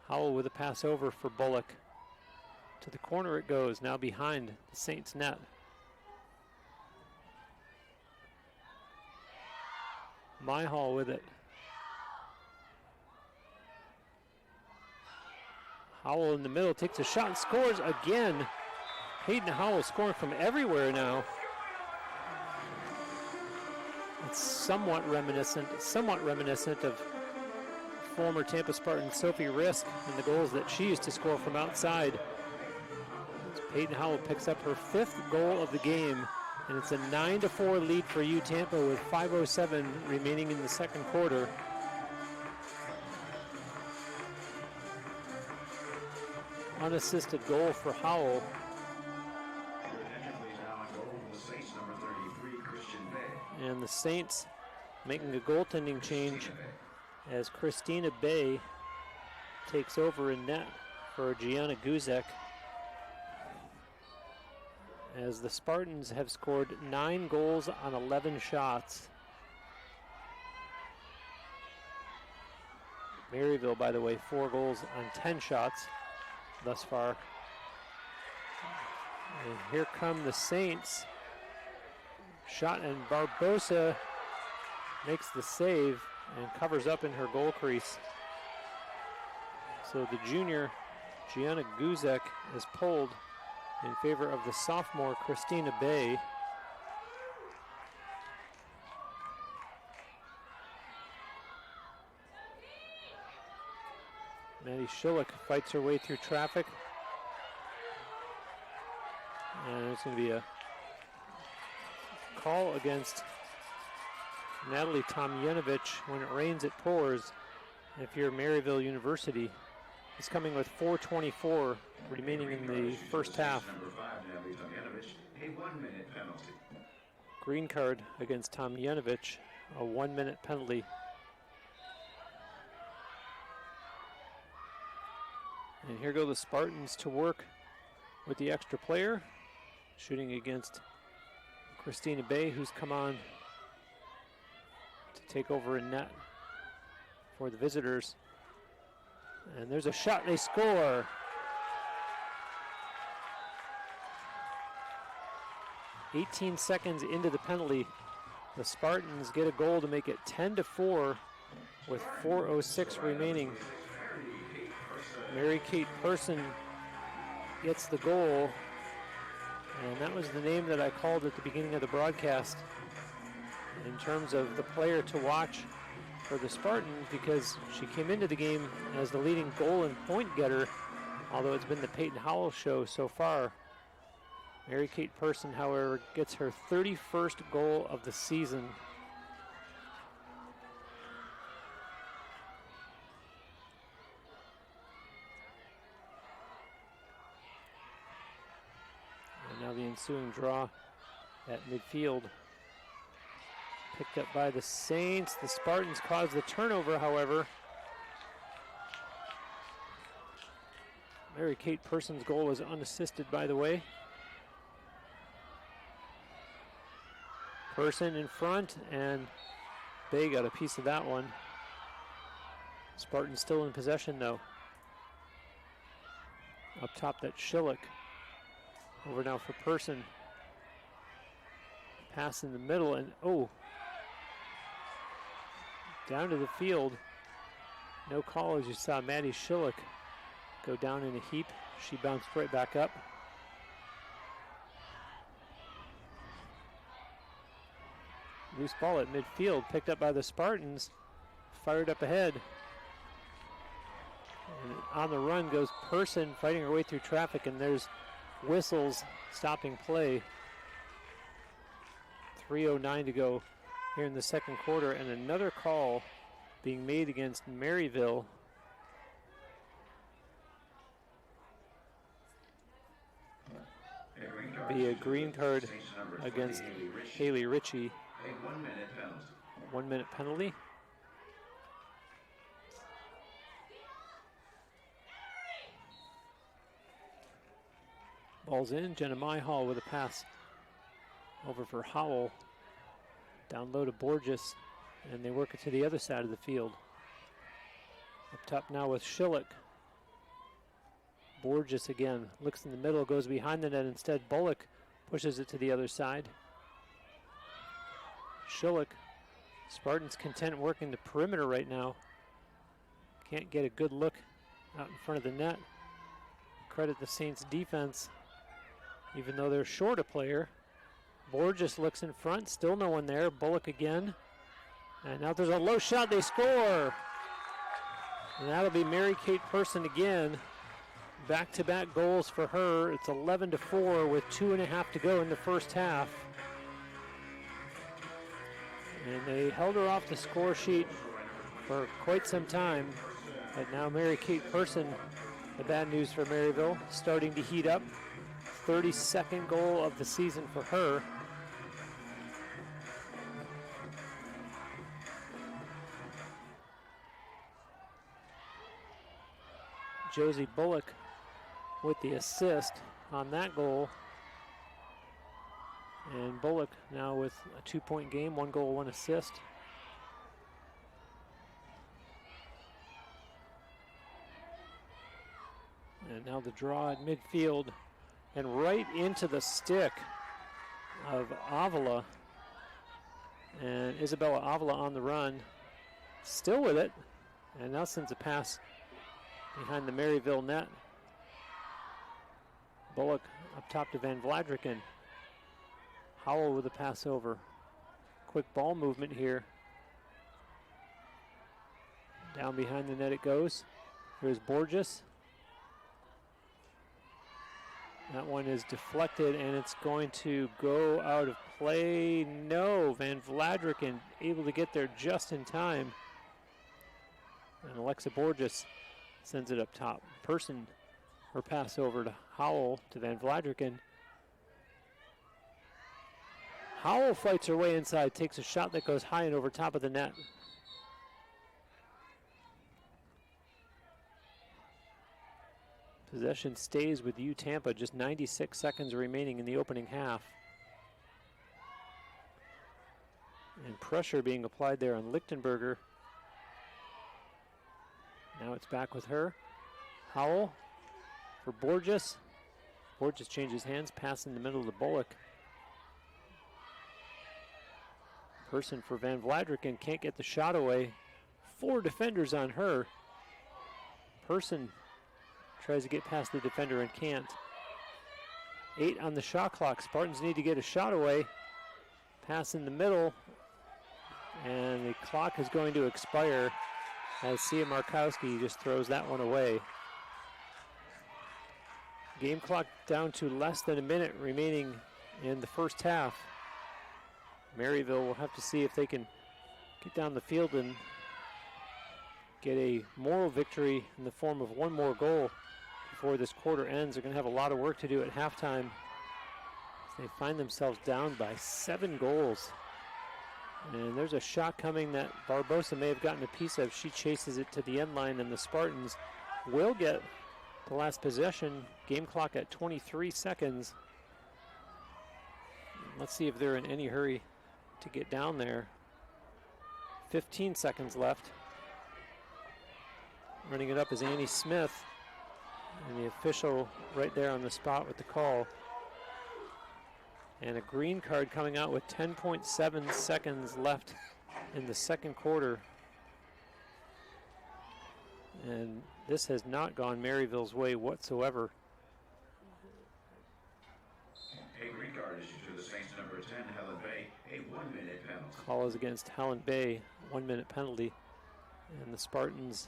Howell with a pass over for Bullock. To the corner it goes, now behind the Saints net. Myhall with it. Howell in the middle takes a shot and scores again. Peyton Howell scoring from everywhere now. It's somewhat reminiscent of former Tampa Spartan Sophie Risk and the goals that she used to score from outside. Peyton Howell picks up her 5th goal of the game, and it's a 9-4 lead for U Tampa with 5:07 remaining in the second quarter. Unassisted goal for Howell. And the Saints making a goaltending change as Christina Bay takes over in net for Gianna Guzek. As the Spartans have scored 9 goals on 11 shots. Maryville, by the way, 4 goals on 10 shots thus far. And here come the Saints. Shot, and Barbosa makes the save and covers up in her goal crease. So the junior, Gianna Guzek, is pulled in favor of the sophomore, Christina Bay. Maddie Schillick fights her way through traffic. And it's going to be a call against Natalie Tomjanovich. When it rains, it pours. If you're Maryville University, it's coming with 4:24 remaining in the first half. Number 5, Natalie Tomjanovich, a 1-minute penalty. Green card against Tomjanovich, a 1-minute penalty. And here go the Spartans to work with the extra player, shooting against Christina Bay, who's come on to take over in net for the visitors. And there's a shot, they score. "18 seconds into the penalty, the Spartans get a goal to make it 10-4 with 4:06 remaining. Mary Kate Person gets the goal, and that was the name that I called at the beginning of the broadcast in terms of the player to watch for the Spartans, because she came into the game as the leading goal and point getter, although it's been the Peyton Howell show so far. Mary Kate Person, however, gets her 31st goal of the season. And now the ensuing draw at midfield. Picked up by the Saints. The Spartans caused the turnover, however. Mary Kate Person's goal was unassisted, by the way. Person in front, and they got a piece of that one. Spartans still in possession, though. Up top, that Schillick. Over now for Person. Pass in the middle, and down to the field. No call as you saw Maddie Schillick go down in a heap. She bounced right back up. Loose ball at midfield, picked up by the Spartans, fired up ahead. And on the run goes Person, fighting her way through traffic, and there's whistles stopping play. 3:09 to go here in the second quarter, and another call being made against Maryville. Be a green card against Haley Ritchie. A 1-minute penalty. 1-minute penalty. Ball's in. Jenna Myhall with a pass over for Howell. Down low to Borges, and they work it to the other side of the field. Up top now with Schillick. Borges again, looks in the middle, goes behind the net instead. Bullock pushes it to the other side. Schillick, Spartans content working the perimeter right now. Can't get a good look out in front of the net. Credit the Saints defense, even though they're short a player. Borges looks in front, still no one there. Bullock again. And now there's a low shot, they score! And that'll be Mary Kate Person again. Back-to-back goals for her. It's 11-4 with 2.5 to go in the first half. And they held her off the score sheet for quite some time. But now Mary Kate Person, the bad news for Maryville, starting to heat up. 32nd goal of the season for her. Josie Bullock with the assist on that goal. And Bullock now with a 2-point game, 1 goal, 1 assist. And now the draw at midfield and right into the stick of Avila. And Isabella Avila on the run, still with it, and now sends a pass behind the Maryville net. Bullock up top to Van Vladriken. Howell with a pass over. Quick ball movement here. Down behind the net it goes. Here's Borges. That one is deflected and it's going to go out of play. No, Van Vladriken able to get there just in time. And Alexa Borges sends it up top. Person, her pass over to Howell to Van Vladriken. Howell fights her way inside, takes a shot that goes high and over top of the net. Possession stays with U Tampa, just 96 seconds remaining in the opening half. And pressure being applied there on Lichtenberger. Now it's back with her. Howell for Borges. Borges changes hands, pass in the middle to Bullock. Person for Van Vladriken, can't get the shot away. 4 defenders on her. Person tries to get past the defender and can't. 8 on the shot clock. Spartans need to get a shot away. Pass in the middle. And the clock is going to expire as Sia Markowski just throws that one away. Game clock down to less than a minute remaining in the first half. Maryville will have to see if they can get down the field and get a moral victory in the form of one more goal before this quarter ends. They're going to have a lot of work to do at halftime as they find themselves down by 7 goals. And there's a shot coming that Barbosa may have gotten a piece of. She chases it to the end line, and the Spartans will get the last possession. Game clock at 23 seconds. Let's see if they're in any hurry to get down there. 15 seconds left. Running it up is Annie Smith, and the official right there on the spot with the call. And a green card coming out with 10.7 seconds left in the second quarter. And this has not gone Maryville's way whatsoever. A green card issued to the Saints number 10, Helen Bay, a 1-minute penalty. Call is against Helen Bay, 1-minute penalty. And the Spartans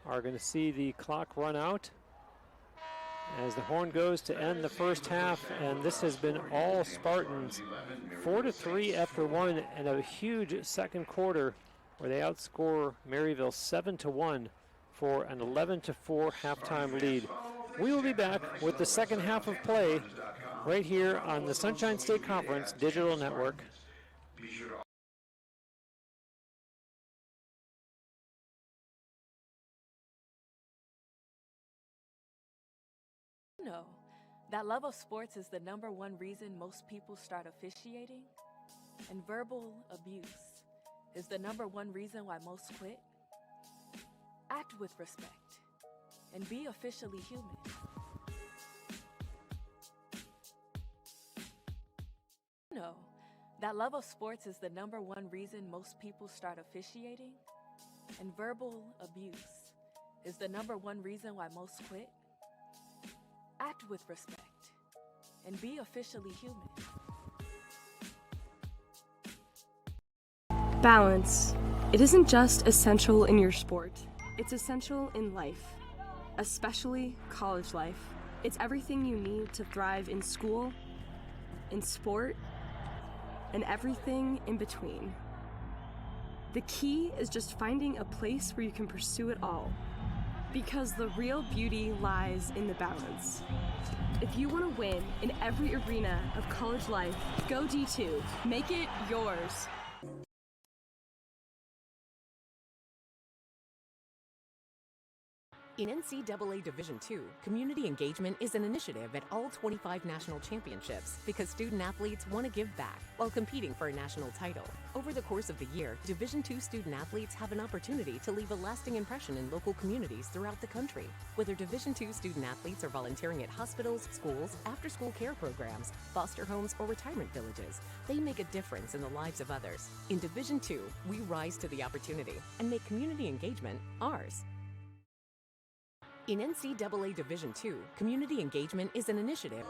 are going to see the clock run out as the horn goes to end the first half, and this has been all Spartans. 4-3 after 1, and a huge second quarter where they outscore Maryville 7-1 for an 11-4 halftime lead. We will be back with the second half of play right here on the Sunshine State Conference Digital Network. Be sure to know that love of sports is the #1 reason most people start officiating, and verbal abuse is the #1 reason why most quit? Act with respect and be officially human. Know that love of sports is the #1 reason most people start officiating, and verbal abuse is the #1 reason why most quit? Act with respect and be officially human. Balance. It isn't just essential in your sport, it's essential in life, especially college life. It's everything you need to thrive in school, in sport, and everything in between. The key is just finding a place where you can pursue it all. Because the real beauty lies in the balance. If you want to win in every arena of college life, go D2. Make it yours. In NCAA Division II, community engagement is an initiative at all 25 national championships because student athletes want to give back while competing for a national title. Over the course of the year, Division II student athletes have an opportunity to leave a lasting impression in local communities throughout the country. Whether Division II student athletes are volunteering at hospitals, schools, after-school care programs, foster homes, or retirement villages, they make a difference in the lives of others. In Division II, we rise to the opportunity and make community engagement ours. In NCAA Division II, community engagement is an initiative.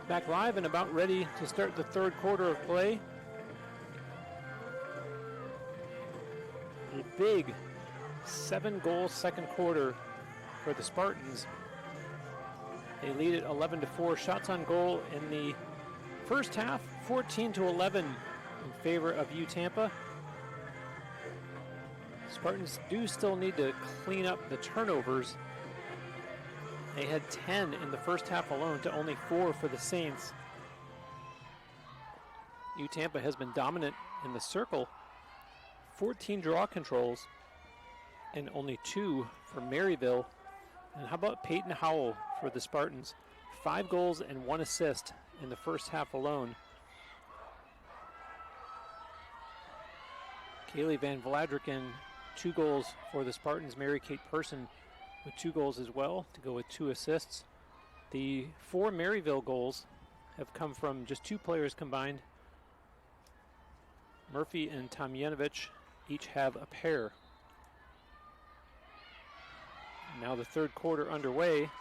Back live and about ready to start the third quarter of play. A big 7-goal second quarter for the Spartans. They lead it 11-4. Shots on goal in the first half, 14-11 in favor of Tampa. Spartans do still need to clean up the turnovers. They had 10 in the first half alone to only 4 for the Saints. Tampa has been dominant in the circle. 14 draw controls and only 2 for Maryville. And how about Peyton Howell for the Spartans? 5 goals and 1 assist in the first half alone. Kaylee Van Vladriken, 2 goals for the Spartans. Mary Kate Person with 2 goals as well, to go with 2 assists. The 4 Maryville goals have come from just 2 players combined. Murphy and Tomjanovich each have a pair. Now the third quarter underway.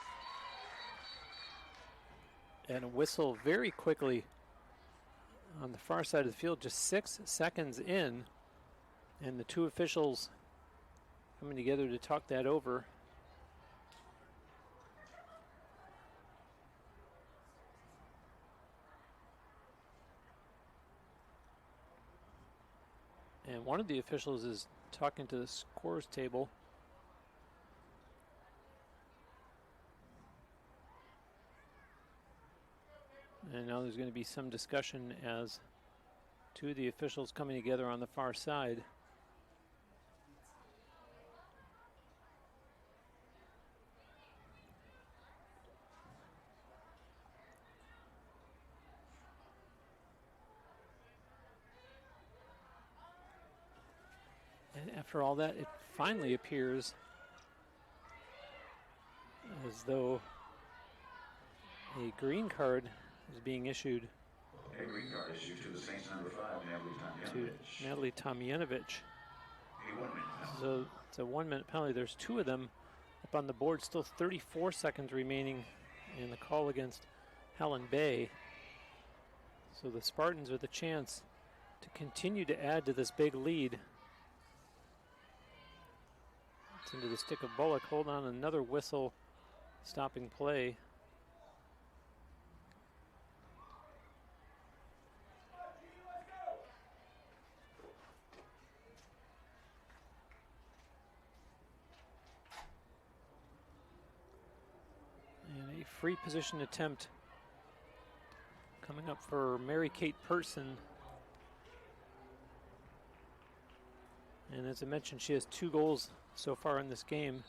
And a whistle very quickly on the far side of the field, just 6 seconds in. And the 2 officials coming together to talk that over. And one of the officials is talking to the scores table. And now there's going to be some discussion as 2 of the officials coming together on the far side. And after all that, it finally appears as though a green card is being issued A green card issued to the Saints number 5, Natalie Tomjanovich. A 1-minute penalty. So it's a 1-minute penalty. There's 2 of them up on the board. Still 34 seconds remaining in the call against Helen Bay. So the Spartans with a chance to continue to add to this big lead. It's into the stick of Bullock. Hold on, another whistle stopping play. And a free position attempt coming up for Mary Kate Person. And as I mentioned, she has 2 goals so far in this game.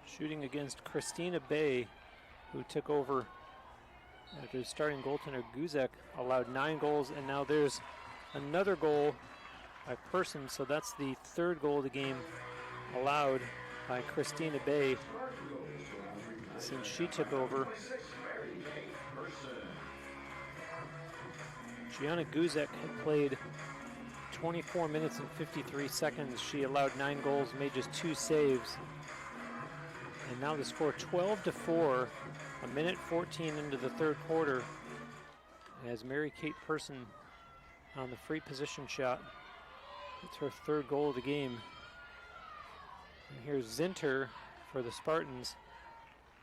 Shooting against Christina Bay, who took over after starting goaltender Guzek allowed 9 goals, and now there's another goal by Person, so that's the 3rd goal of the game allowed by Christina Bay since she took over. Gianna Guzek had played 24 minutes and 53 seconds. She allowed 9 goals, made just 2 saves. And now the score 12-4, a minute 14 into the third quarter, as Mary Kate Person on the free position shot. It's her 3rd goal of the game. And here's Zinter for the Spartans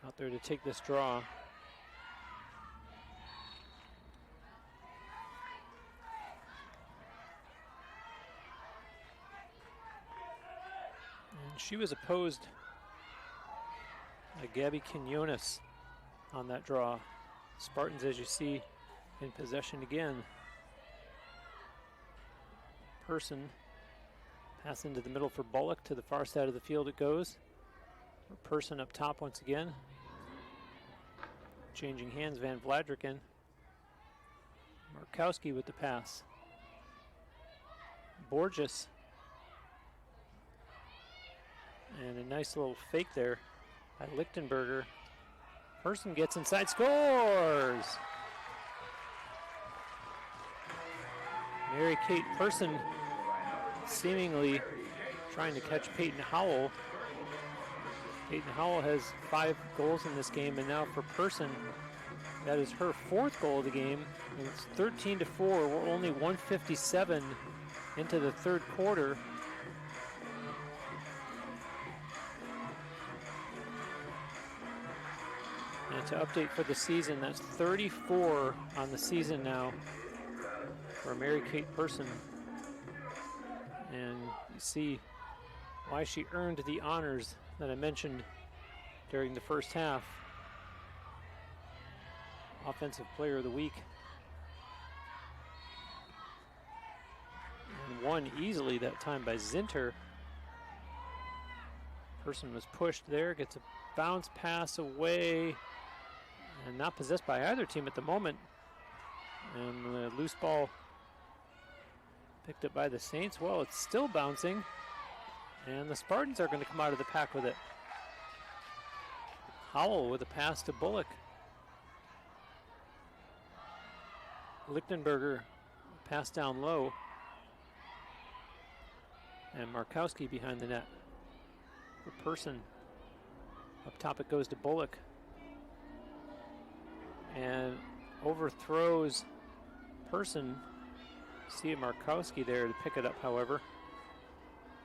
out there to take this draw. And she was opposed by Gabby Quinones on that draw. Spartans, as you see, in possession again. Person pass into the middle for Bullock. To the far side of the field it goes. Person up top once again. Changing hands, Van Vladriken. Markowski with the pass. Borges. And a nice little fake there by Lichtenberger. Person gets inside, scores! Mary Kate Person seemingly trying to catch Peyton Howell. Peyton Howell has 5 goals in this game, and now for Person, that is her 4th goal of the game. And it's 13-4. We're only 1:57 into the 3rd quarter. And to update for the season, that's 34 on the season now for Mary Kate Person. And you see why she earned the honors that I mentioned during the first half. Offensive Player of the Week. And won easily that time by Zinter. Person was pushed there, gets a bounce pass away, and not possessed by either team at the moment. And the loose ball picked up by the Saints. Well, it's still bouncing, and the Spartans are going to come out of the pack with it. Howell with a pass to Bullock. Lichtenberger pass down low, and Markowski behind the net. For Person, up top it goes to Bullock, and overthrows Person. See Markowski there to pick it up, however.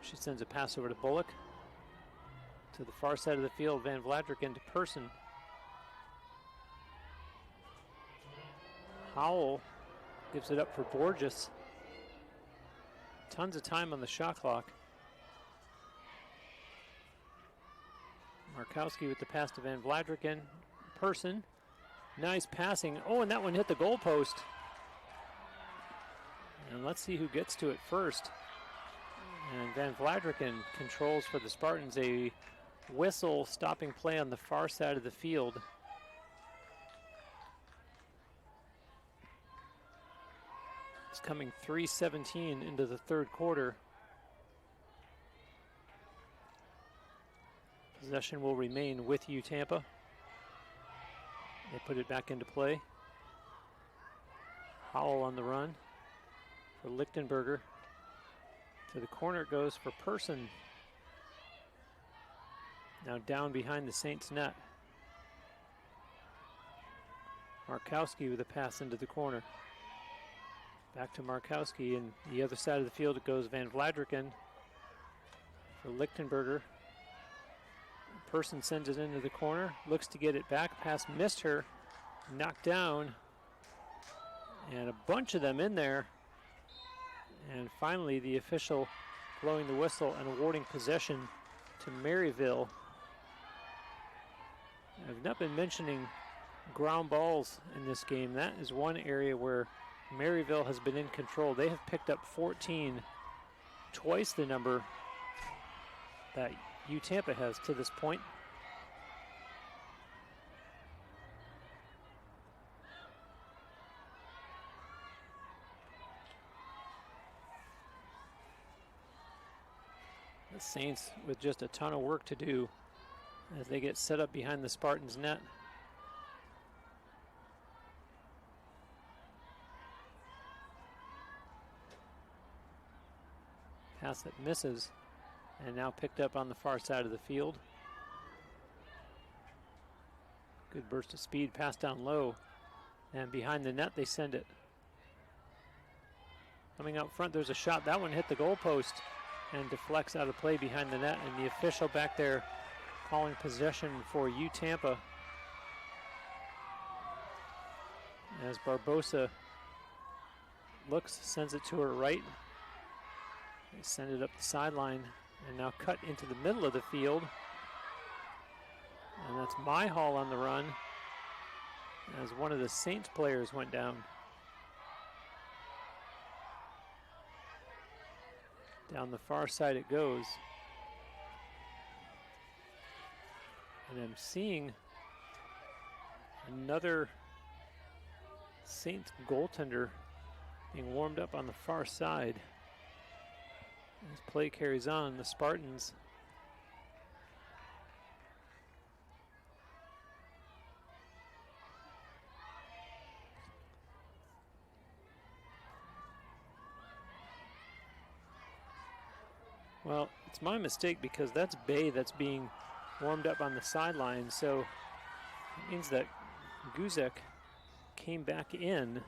She sends a pass over to Bullock. To the far side of the field, Van Vladrik into Person. Howell gives it up for Borges. Tons of time on the shot clock. Markowski with the pass to Van Vladrik. Person. Nice passing. Oh, and that one hit the goalpost. And let's see who gets to it first. And Van Vladriken controls for the Spartans a whistle stopping play on the far side of the field. It's coming 3:17 into the 3rd quarter. Possession will remain with you, Tampa. They put it back into play. Howell on the run for Lichtenberger. To the corner it goes for Person. Now down behind the Saints net. Markowski with a pass into the corner. Back to Markowski, and the other side of the field it goes Van Vladriken for Lichtenberger. Person sends it into the corner, looks to get it back, pass missed her, knocked down, and a bunch of them in there. And finally the official blowing the whistle and awarding possession to Maryville. I've not been mentioning ground balls in this game. That is one area where Maryville has been in control. They have picked up 14, twice the number that Tampa has to this point. The Saints with just a ton of work to do as they get set up behind the Spartans net. Pass that misses, and now picked up on the far side of the field. Good burst of speed, pass down low, and behind the net they send it. Coming out front, there's a shot. That one hit the goalpost and deflects out of play behind the net, and the official back there calling possession for Tampa as Barbosa looks, sends it to her right. They send it up the sideline and now cut into the middle of the field. And that's Myhall on the run as one of the Saints players went down. Down the far side it goes. And I'm seeing another Saints goaltender being warmed up on the far side. As play carries on, the Spartans Well, it's my mistake because that's Bay that's being warmed up on the sideline. So it means that Guzek came back in.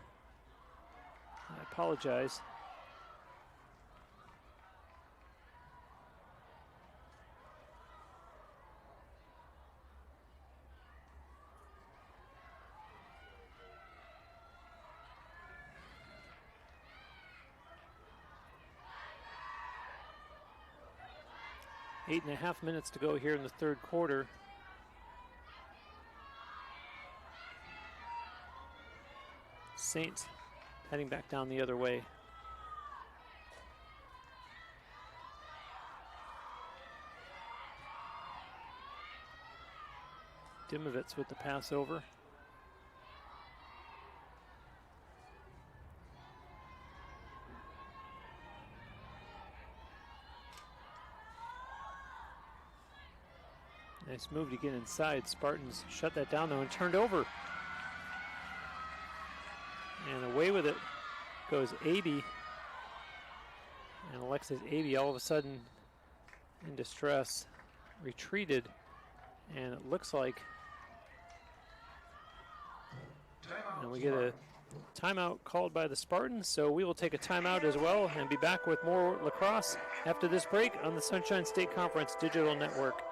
I apologize. Eight and a half minutes to go here in the third quarter. Saints heading back down the other way. Dimovitz with the pass over. Nice move to get inside. Spartans shut that down though and turned over. And away with it goes Aby. And Alexis Aby all of a sudden in distress, retreated, and it looks like and we get a timeout called by the Spartans, so we will take a timeout as well and be back with more lacrosse after this break on the Sunshine State Conference Digital Network.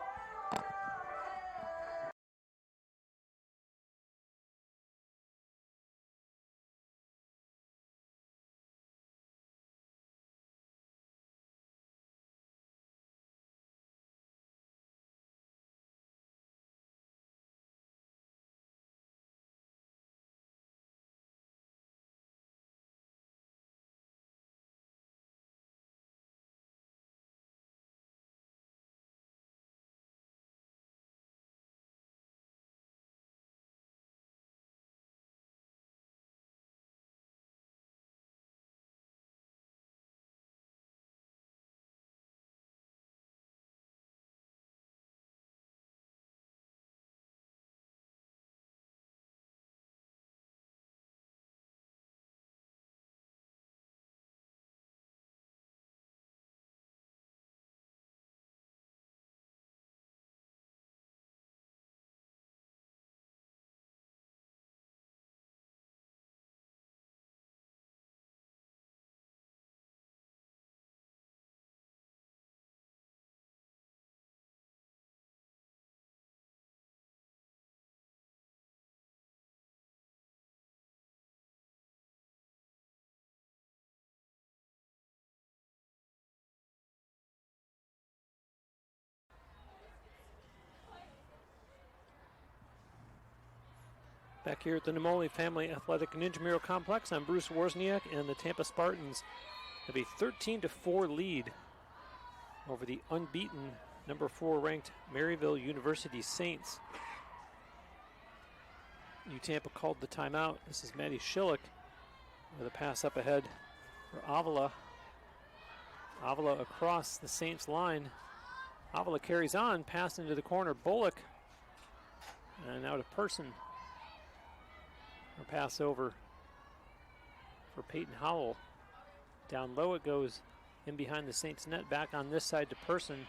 Back here at the Nemoli Family Athletic and Intramural Complex, I'm Bruce Wozniak, and the Tampa Spartans have a 13-4 lead over the unbeaten number 4 ranked Maryville University Saints. Tampa called the timeout. This is Maddie Schillick with a pass up ahead for Avila. Avila across the Saints line. Avila carries on, pass into the corner. Bullock, and now to Person. A pass over for Peyton Howell. Down low it goes in behind the Saints net. Back on this side to Person.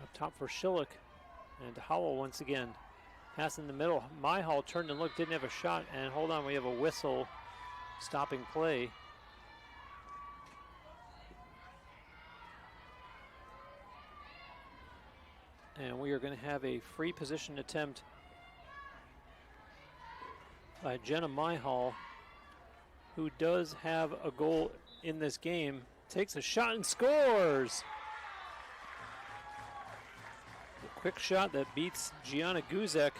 Up top for Schillick. And to Howell once again. Pass in the middle. Myhall turned and looked, didn't have a shot. And hold on, we have a whistle stopping play. And we are going to have a free position attempt by Jenna Myhall, who does have a goal in this game. Takes a shot and scores! A quick shot that beats Gianna Guzek.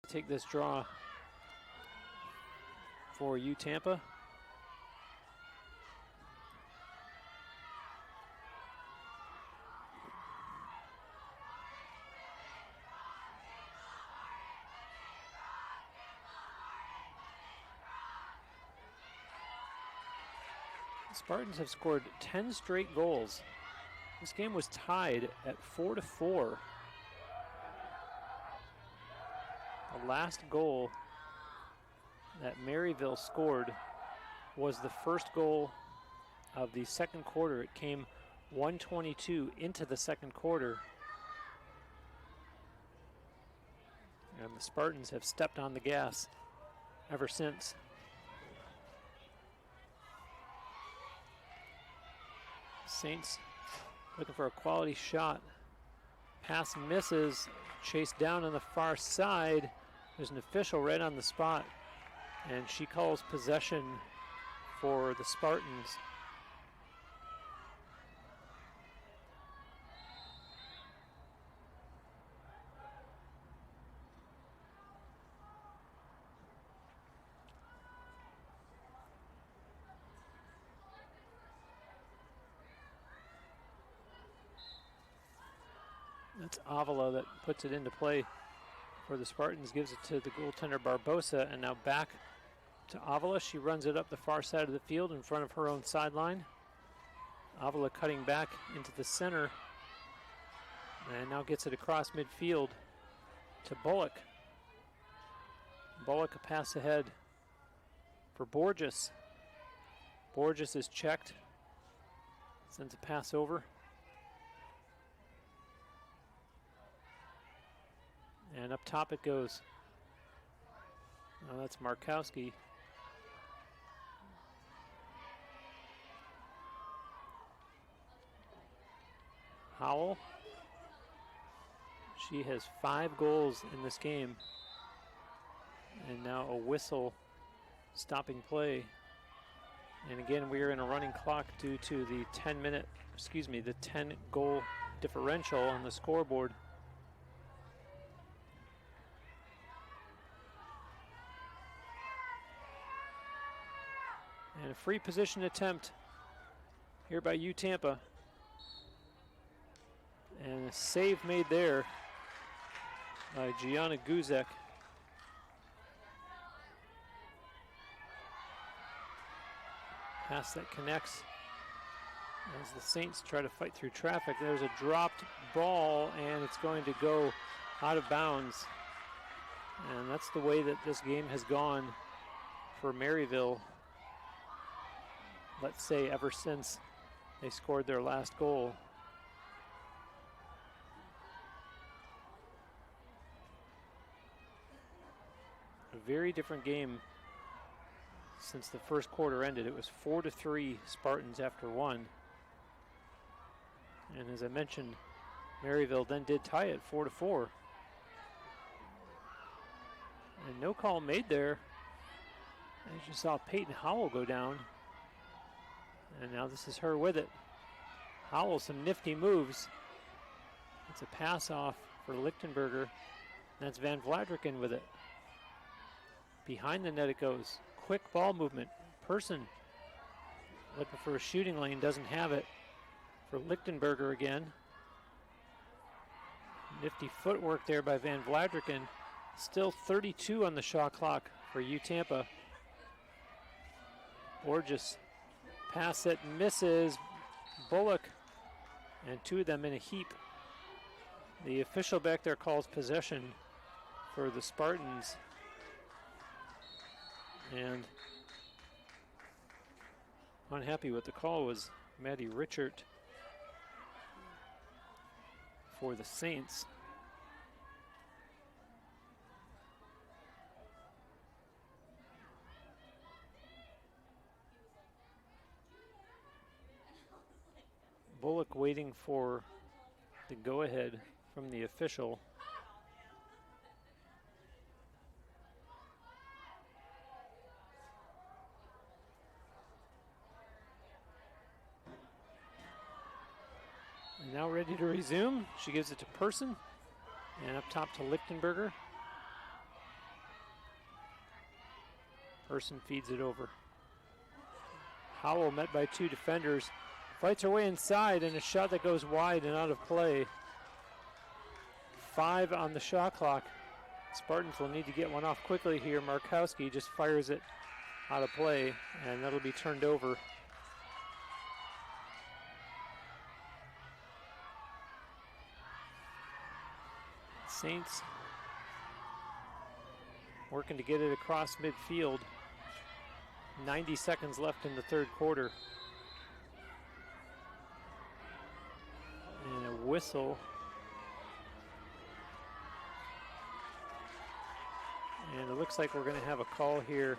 Take this draw for Tampa. Spartans have scored 10 straight goals. This game was tied at 4-4. The last goal that Maryville scored was the first goal of the second quarter. It came 1:22 into the second quarter. And the Spartans have stepped on the gas ever since. Saints looking for a quality shot. Pass misses, chased down on the far side. There's an official right on the spot, and she calls possession for the Spartans. That's Avila that puts it into play for the Spartans, gives it to the goaltender Barbosa, and now back to Avila. She runs it up the far side of the field in front of her own sideline. Avila cutting back into the center, and now gets it across midfield to Bullock. Bullock a pass ahead for Borges. Borges is checked, sends a pass over. And up top it goes. Now that's Markowski. Howell. She has 5 goals in this game. And now a whistle stopping play. And again, we are in a running clock due to the 10 goal differential on the scoreboard. And a free position attempt here by Tampa. And a save made there by Gianna Guzek. Pass that connects as the Saints try to fight through traffic. There's a dropped ball, and it's going to go out of bounds. And that's the way that this game has gone for Maryville. Let's say ever since they scored their last goal. A very different game since the first quarter ended. It was 4-3 Spartans after 1. And as I mentioned, Maryville then did tie it 4-4. And no call made there. As you saw Peyton Howell go down. And now this is her with it. Howell, some nifty moves. It's a pass off for Lichtenberger. That's Van Vladriken with it. Behind the net it goes. Quick ball movement. Person looking for a shooting lane, doesn't have it. For Lichtenberger again. Nifty footwork there by Van Vladriken. Still 32 on the shot clock for Tampa. Borges. Pass that misses. Bullock, and 2 of them in a heap. The official back there calls possession for the Spartans. And unhappy with the call was Maddie Richard for the Saints. Bullock waiting for the go-ahead from the official. And now ready to resume. She gives it to Person, and up top to Lichtenberger. Person feeds it over. Howell met by 2 defenders. Fights her way inside, and a shot that goes wide and out of play. 5 on the shot clock. Spartans will need to get one off quickly here. Markowski just fires it out of play, and that'll be turned over Saints working to get it across midfield. 90 seconds left in the third quarter. And a whistle. And it looks like we're going to have a call here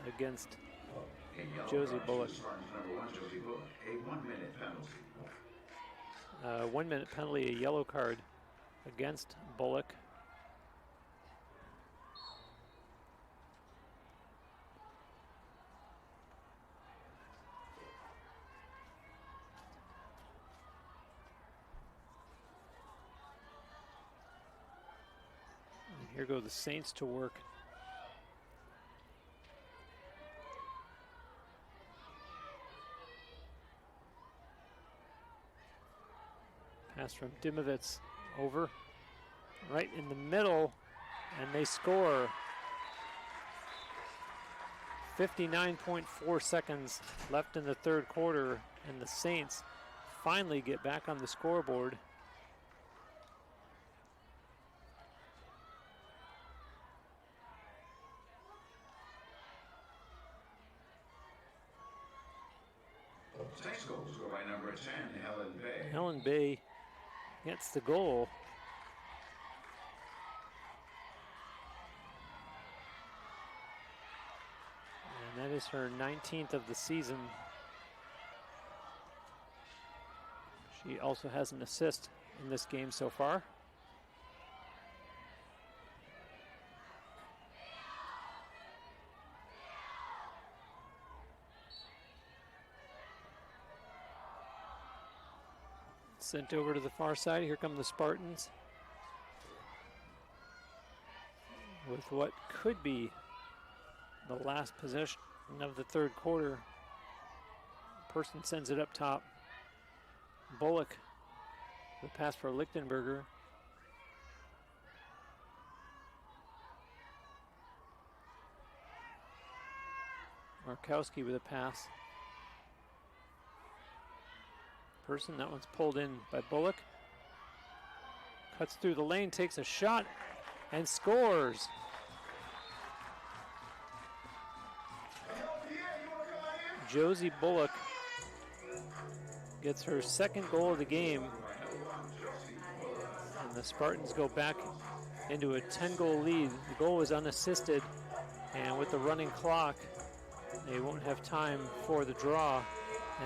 against Josie Bullock. A 1-minute penalty. 1 minute penalty, a yellow card against Bullock. And here go the Saints to work. Pass from Dimovitz over, right in the middle, and they score. 59.4 seconds left in the third quarter, and the Saints finally get back on the scoreboard. Saints goals go by number 10, Helen Bay. Helen Bay gets the goal. And that is her 19th of the season. She also has an assist in this game so far. Sent over to the far side. Here come the Spartans with what could be the last possession of the third quarter. Person sends it up top. Bullock, the pass for Lichtenberger. Markowski with a pass. Person, that one's pulled in by Bullock. Cuts through the lane, takes a shot, and scores. Josie Bullock gets her second goal of the game. And the Spartans go back into a 10-goal lead. The goal was unassisted, and with the running clock, they won't have time for the draw.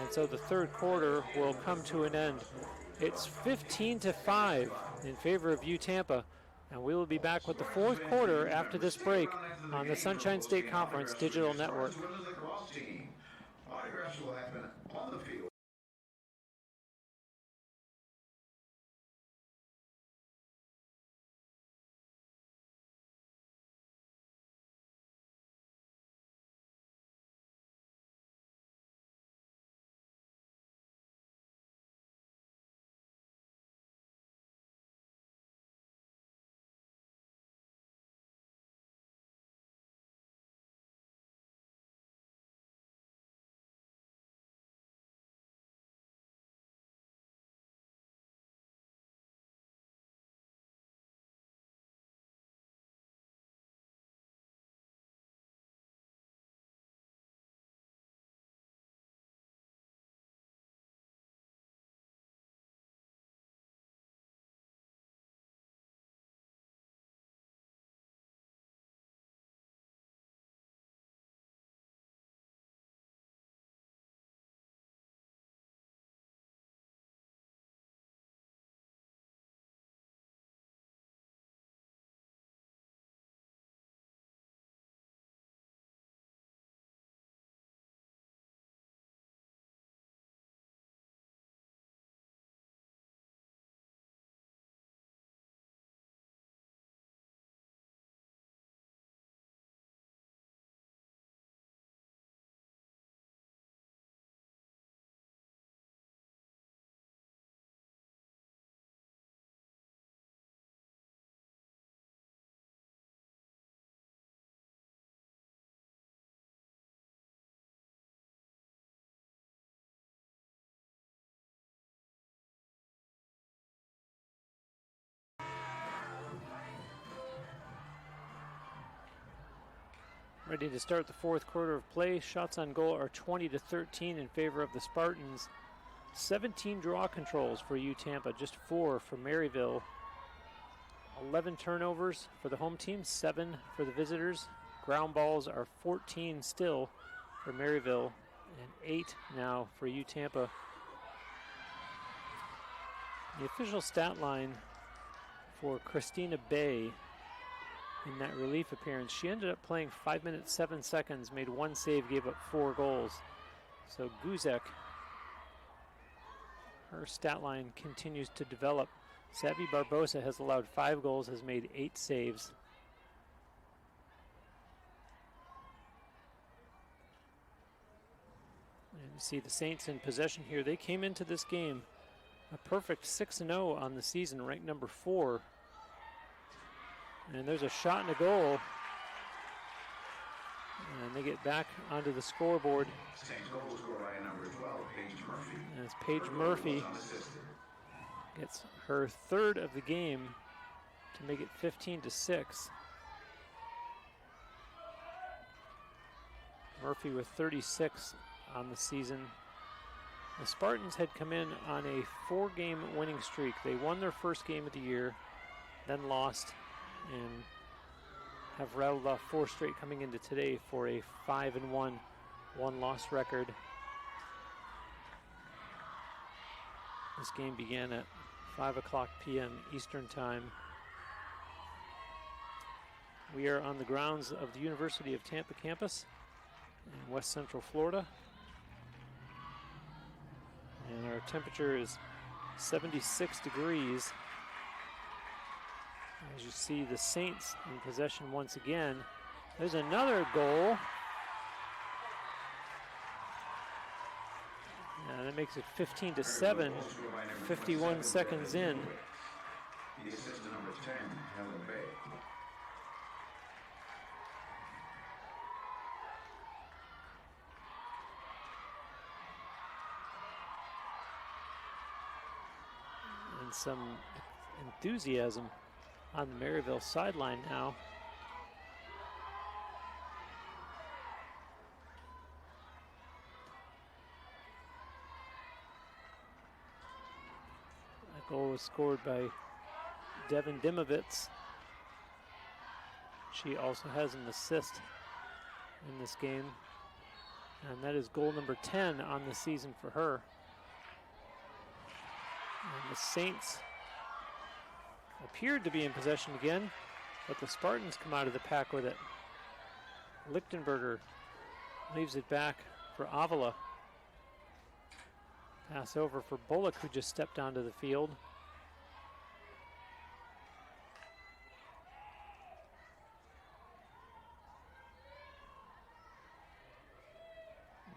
And so the third quarter will come to an end. It's 15-5 in favor of Tampa. And we will be back with the fourth quarter after this break on the Sunshine State Conference Digital Network. Autographs will happen on the field. Ready to start the fourth quarter of play. Shots on goal are 20-13 in favor of the Spartans. 17 draw controls for Tampa, just 4 for Maryville. 11 turnovers for the home team, 7 for the visitors. Ground balls are 14 still for Maryville and 8 now for Tampa. The official stat line for Christina Bay in that relief appearance, she ended up playing 5 minutes 7 seconds, made 1 save, gave up 4 goals. So Guzek, her stat line continues to develop. Savvy Barbosa has allowed 5 goals, has made 8 saves. And you see the Saints in possession here. They came into this game a perfect 6-0 on the season, ranked number 4. And there's a shot and a goal. And they get back onto the scoreboard. Saints goal scored by number 12, Paige Murphy. And it's Paige Murphy gets her 3rd of the game to make it 15-6. Murphy with 36 on the season. The Spartans had come in on a 4-game winning streak. They won their first game of the year, then lost, and have rattled off 4 straight coming into today for a 5-1 one-loss record. This game began at 5 o'clock p.m. Eastern Time. We are on the grounds of the University of Tampa campus in West Central Florida. And our temperature is 76 degrees. As you see the Saints in possession once again. There's another goal. And that makes it 15-7, 51 seconds in. The assist to number 10, Helen Bay. And some enthusiasm on the Maryville sideline now. That goal was scored by Devin Dimovitz. She also has an assist in this game, and that is goal number 10 on the season for her. And the Saints appeared to be in possession again, but the Spartans come out of the pack with it. Lichtenberger leaves it back for Avila. Pass over for Bullock, who just stepped onto the field.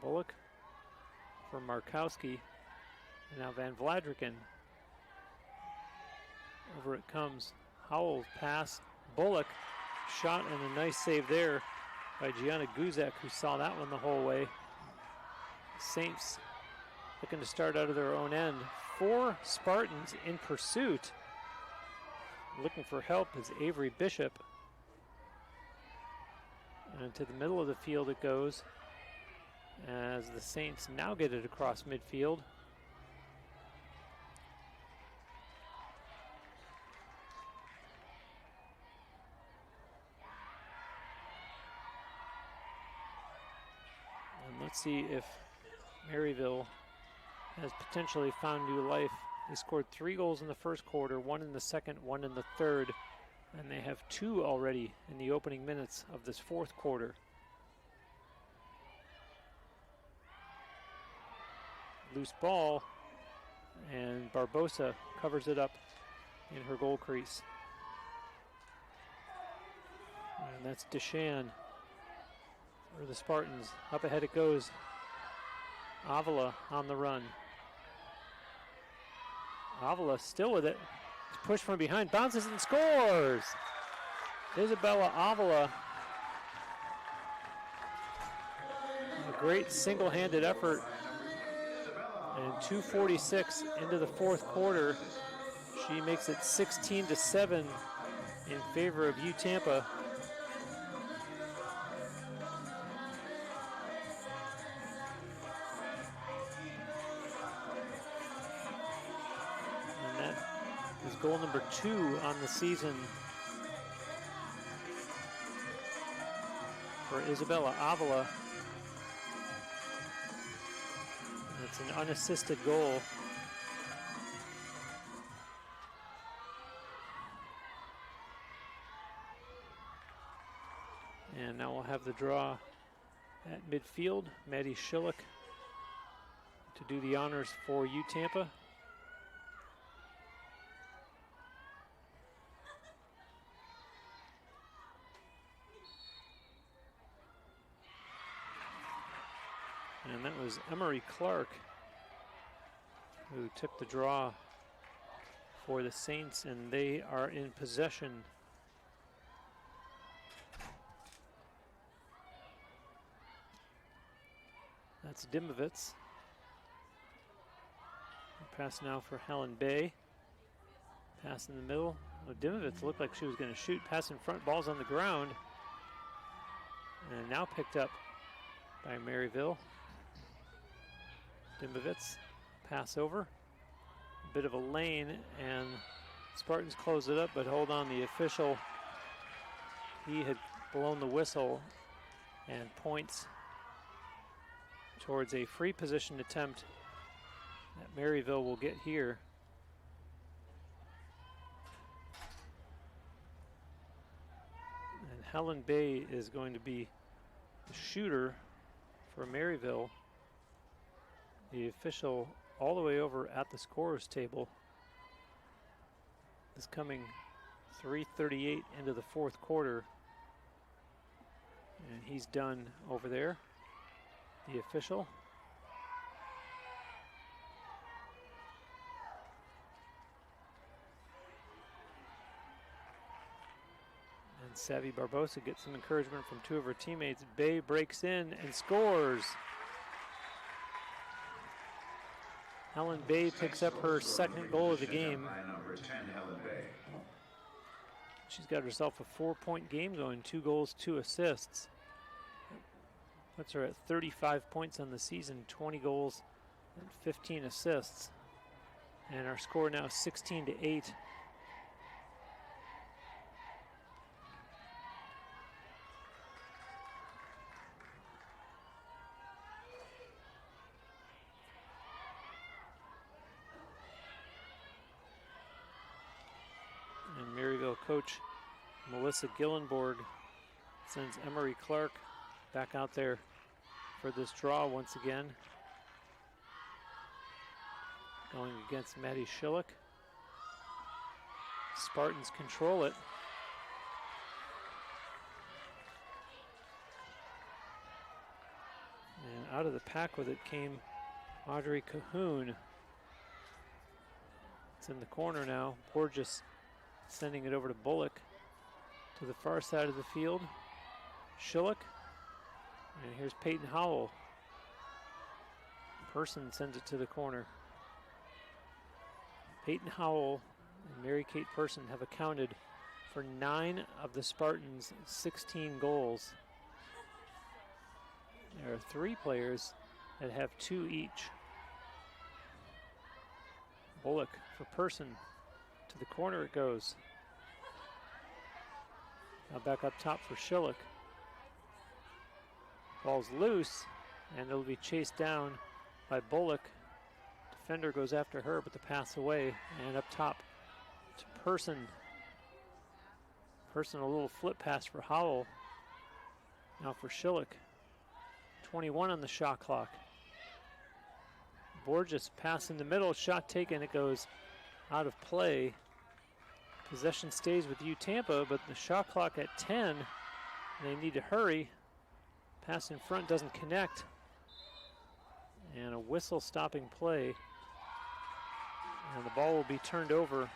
Bullock for Markowski, and now Van Vladriken. Over it comes. Howell's pass. Bullock shot and a nice save there by Gianna Guzek, who saw that one the whole way. Saints looking to start out of their own end. 4 Spartans in pursuit. Looking for help is Avery Bishop. And to the middle of the field it goes as the Saints now get it across midfield. Let's see if Maryville has potentially found new life. They scored 3 goals in the first quarter, 1 in the second, 1 in the third, and they have 2 already in the opening minutes of this fourth quarter. Loose ball, and Barbosa covers it up in her goal crease. And that's Deshan. For the Spartans. Up ahead it goes. Avila on the run. Avila still with it. It's pushed from behind, bounces and scores! Isabella Avila. A great single-handed effort. And 2:46 into the fourth quarter. She makes it 16-7 in favor of Tampa. goal number 2 on the season for Isabella Avila. It's an unassisted goal. And now we'll have the draw at midfield. Maddie Schillick to do the honors for Tampa. And that was Emery Clark who took the draw for the Saints, and they are in possession. That's Dimovitz. Pass now for Helen Bay. Pass in the middle. Oh, Dimovitz looked like she was going to shoot. Pass in front, ball's on the ground. And now picked up by Maryville. Dimovitz, pass over. A bit of a lane, and Spartans close it up, but hold on, the official, he had blown the whistle and points towards a free position attempt that Maryville will get here. And Helen Bay is going to be the shooter for Maryville. The official all the way over at the scorer's table is coming 3:38 into the fourth quarter. And he's done over there, the official. And Savvy Barbosa gets some encouragement from two of her teammates. Bay breaks in and scores. Helen Bay picks up her second goal of the game. She's got herself a 4-point game going, 2 goals, 2 assists. Puts her at 35 points on the season, 20 goals and 15 assists. And our score now 16-8. And Maryville coach Melissa Gillenborg sends Emery Clark back out there for this draw once again. Going against Maddie Schillick. Spartans control it. And out of the pack with it came Audrey Cahoon. It's in the corner now. Borges sending it over to Bullock to the far side of the field. Schillick. And here's Peyton Howell. Person sends it to the corner. Peyton Howell and Mary Kate Person have accounted for 9 of the Spartans' 16 goals. There are 3 players that have 2 each. Bullock for Person. To the corner it goes. Now back up top for Schillick. Ball's loose, and it'll be chased down by Bullock. Defender goes after her, but the pass away, and up top to Person. Person, a little flip pass for Howell. Now for Schillick. 21 on the shot clock. Borges pass in the middle, shot taken, it goes out of play. Possession stays with Tampa, but the shot clock at 10. They need to hurry. Pass in front doesn't connect. And a whistle stopping play. And the ball will be turned over.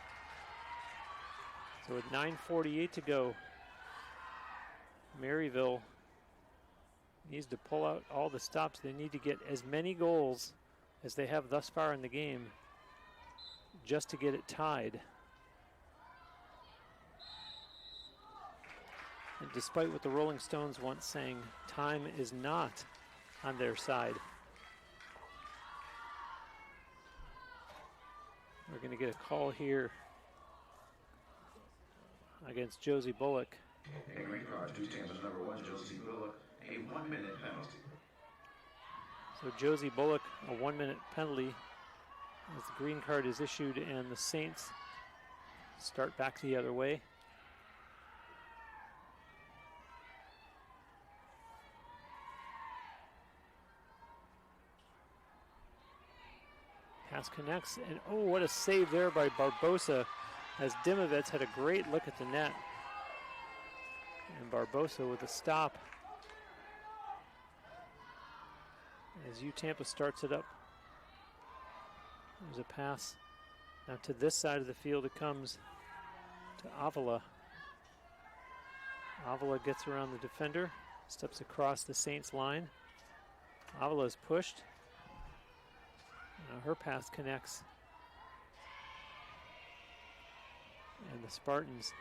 So with 9:48 to go, Maryville needs to pull out all the stops. They need to get as many goals as they have thus far in the game just to get it tied. And despite what the Rolling Stones once sang, time is not on their side. We're going to get a call here against Josie Bullock. And green card to Tampa's number 1, Josie Bullock, a 1-minute penalty. So Josie Bullock, a 1-minute penalty as the green card is issued, and the Saints start back the other way. Pass connects, and oh, what a save there by Barbosa, as Dimovets had a great look at the net. And Barbosa with a stop as Tampa starts it up. There's a pass. Now to this side of the field it comes to Avila. Avila gets around the defender, steps across the Saints line. Avila is pushed. Now her pass connects. And the Spartans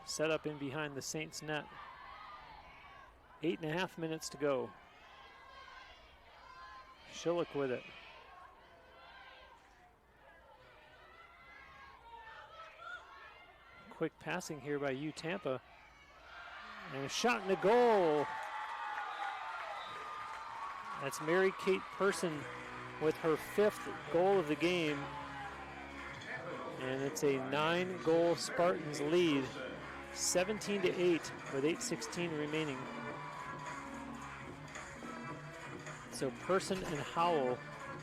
set up in behind the Saints net. 8.5 minutes to go. Schillick with it. Quick passing here by Tampa. And a shot in the goal. That's Mary Kate Person with her 5th goal of the game. And it's a 9-goal Spartans lead, 17-8 with 8:16 remaining. So Person and Howell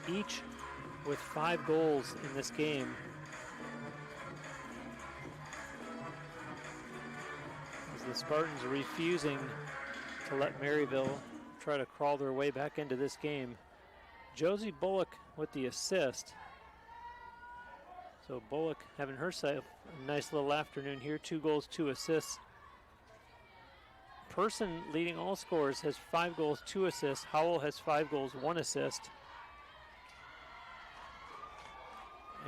each with 5 goals in this game. As the Spartans are refusing to let Maryville try to crawl their way back into this game. Josie Bullock with the assist. So Bullock having herself a nice little afternoon here. 2 goals, 2 assists. Person leading all scorers has 5 goals, 2 assists. Howell has 5 goals, 1 assist.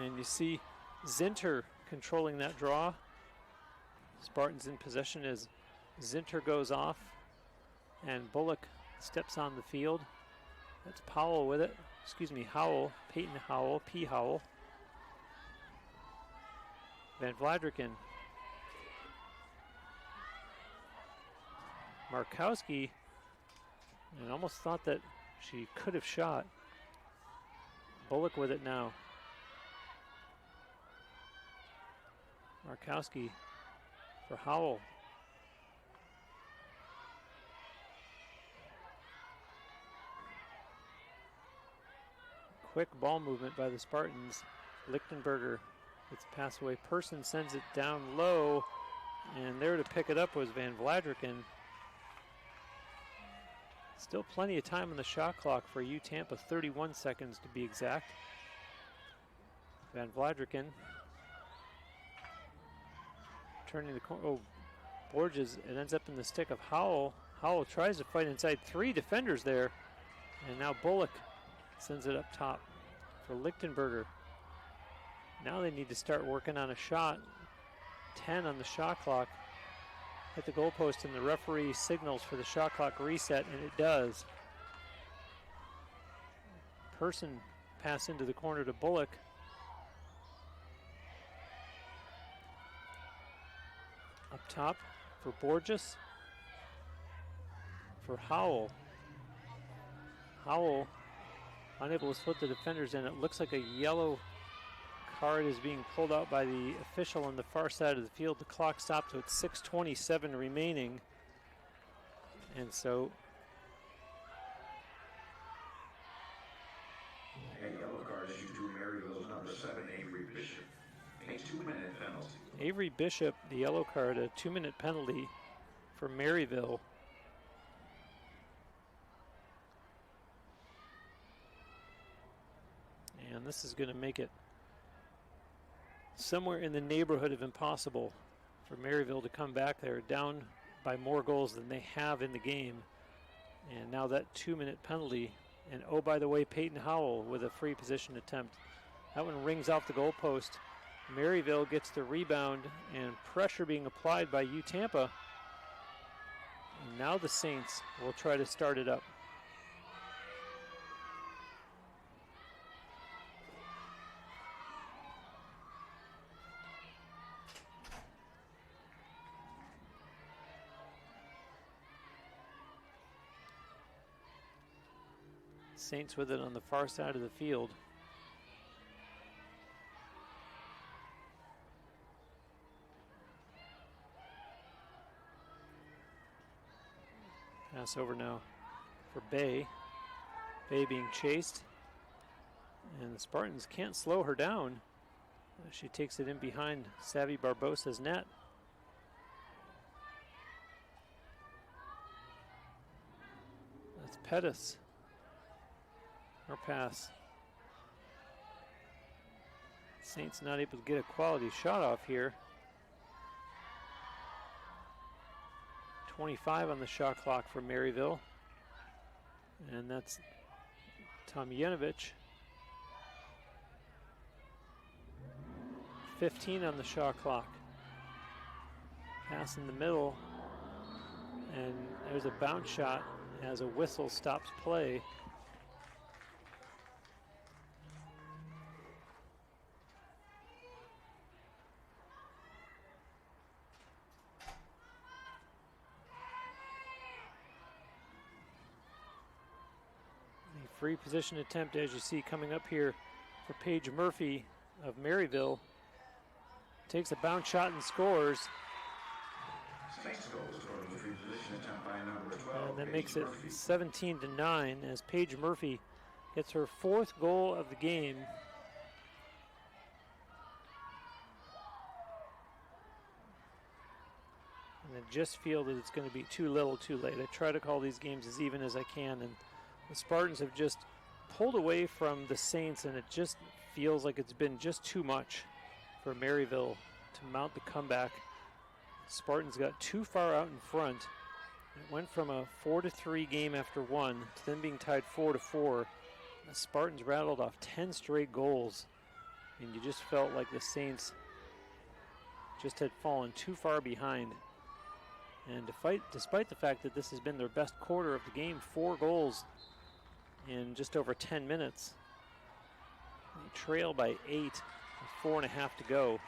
And you see Zinter controlling that draw. Spartans in possession as Zinter goes off and Bullock steps on the field. That's Powell with it. Howell, Peyton Howell, P. Howell. Van Vladriken. Markowski, and almost thought that she could have shot. Bullock with it now. Markowski for Howell. Quick ball movement by the Spartans. Lichtenberger gets passed away. Person sends it down low, and there to pick it up was Van Vladriken. Still plenty of time on the shot clock for Tampa, 31 seconds to be exact. Van Vladriken turning the corner. Oh, Borges, it ends up in the stick of Howell. Howell tries to fight inside 3 defenders there, and now Bullock sends it up top for Lichtenberger. Now they need to start working on a shot. 10 on the shot clock. Hit the goalpost and the referee signals for the shot clock reset, and it does. Person pass into the corner to Bullock. Up top for Borges. For Howell. Howell unable to split the defenders in. It looks like a yellow card is being pulled out by the official on the far side of the field. The clock stopped with 6:27 remaining. And so a yellow card issued to Maryville's number 7, Avery Bishop. A 2-minute penalty. Avery Bishop, the yellow card, a 2-minute penalty for Maryville. And this is going to make it somewhere in the neighborhood of impossible for Maryville to come back there, down by more goals than they have in the game. And now that 2-minute penalty. And oh, by the way, Peyton Howell with a free position attempt. That one rings off the goalpost. Maryville gets the rebound, and pressure being applied by Tampa. And now the Saints will try to start it up. Saints with it on the far side of the field. Pass over now for Bay. Bay being chased. And the Spartans can't slow her down. She takes it in behind Savvy Barbosa's net. That's Pettis. Her pass. Saints not able to get a quality shot off here. 25 on the shot clock for Maryville. And that's Tomjanovich. 15 on the shot clock. Pass in the middle. And there's a bounce shot as a whistle stops play. Free position attempt, as you see, coming up here for Paige Murphy of Maryville. Takes a bounce shot and scores. And that makes it 17-9 as Paige Murphy gets her 4th goal of the game. And I just feel that it's going to be too little too late. I try to call these games as even as I can, and the Spartans have just pulled away from the Saints, and it just feels like it's been just too much for Maryville to mount the comeback. Spartans got too far out in front. It went from a 4-3 game after one to them being tied 4-4. The Spartans rattled off 10 straight goals, and you just felt like the Saints just had fallen too far behind. And despite the fact that this has been their best quarter of the game, 4 goals in just over 10 minutes. They trail by 8 with 4.5 to go.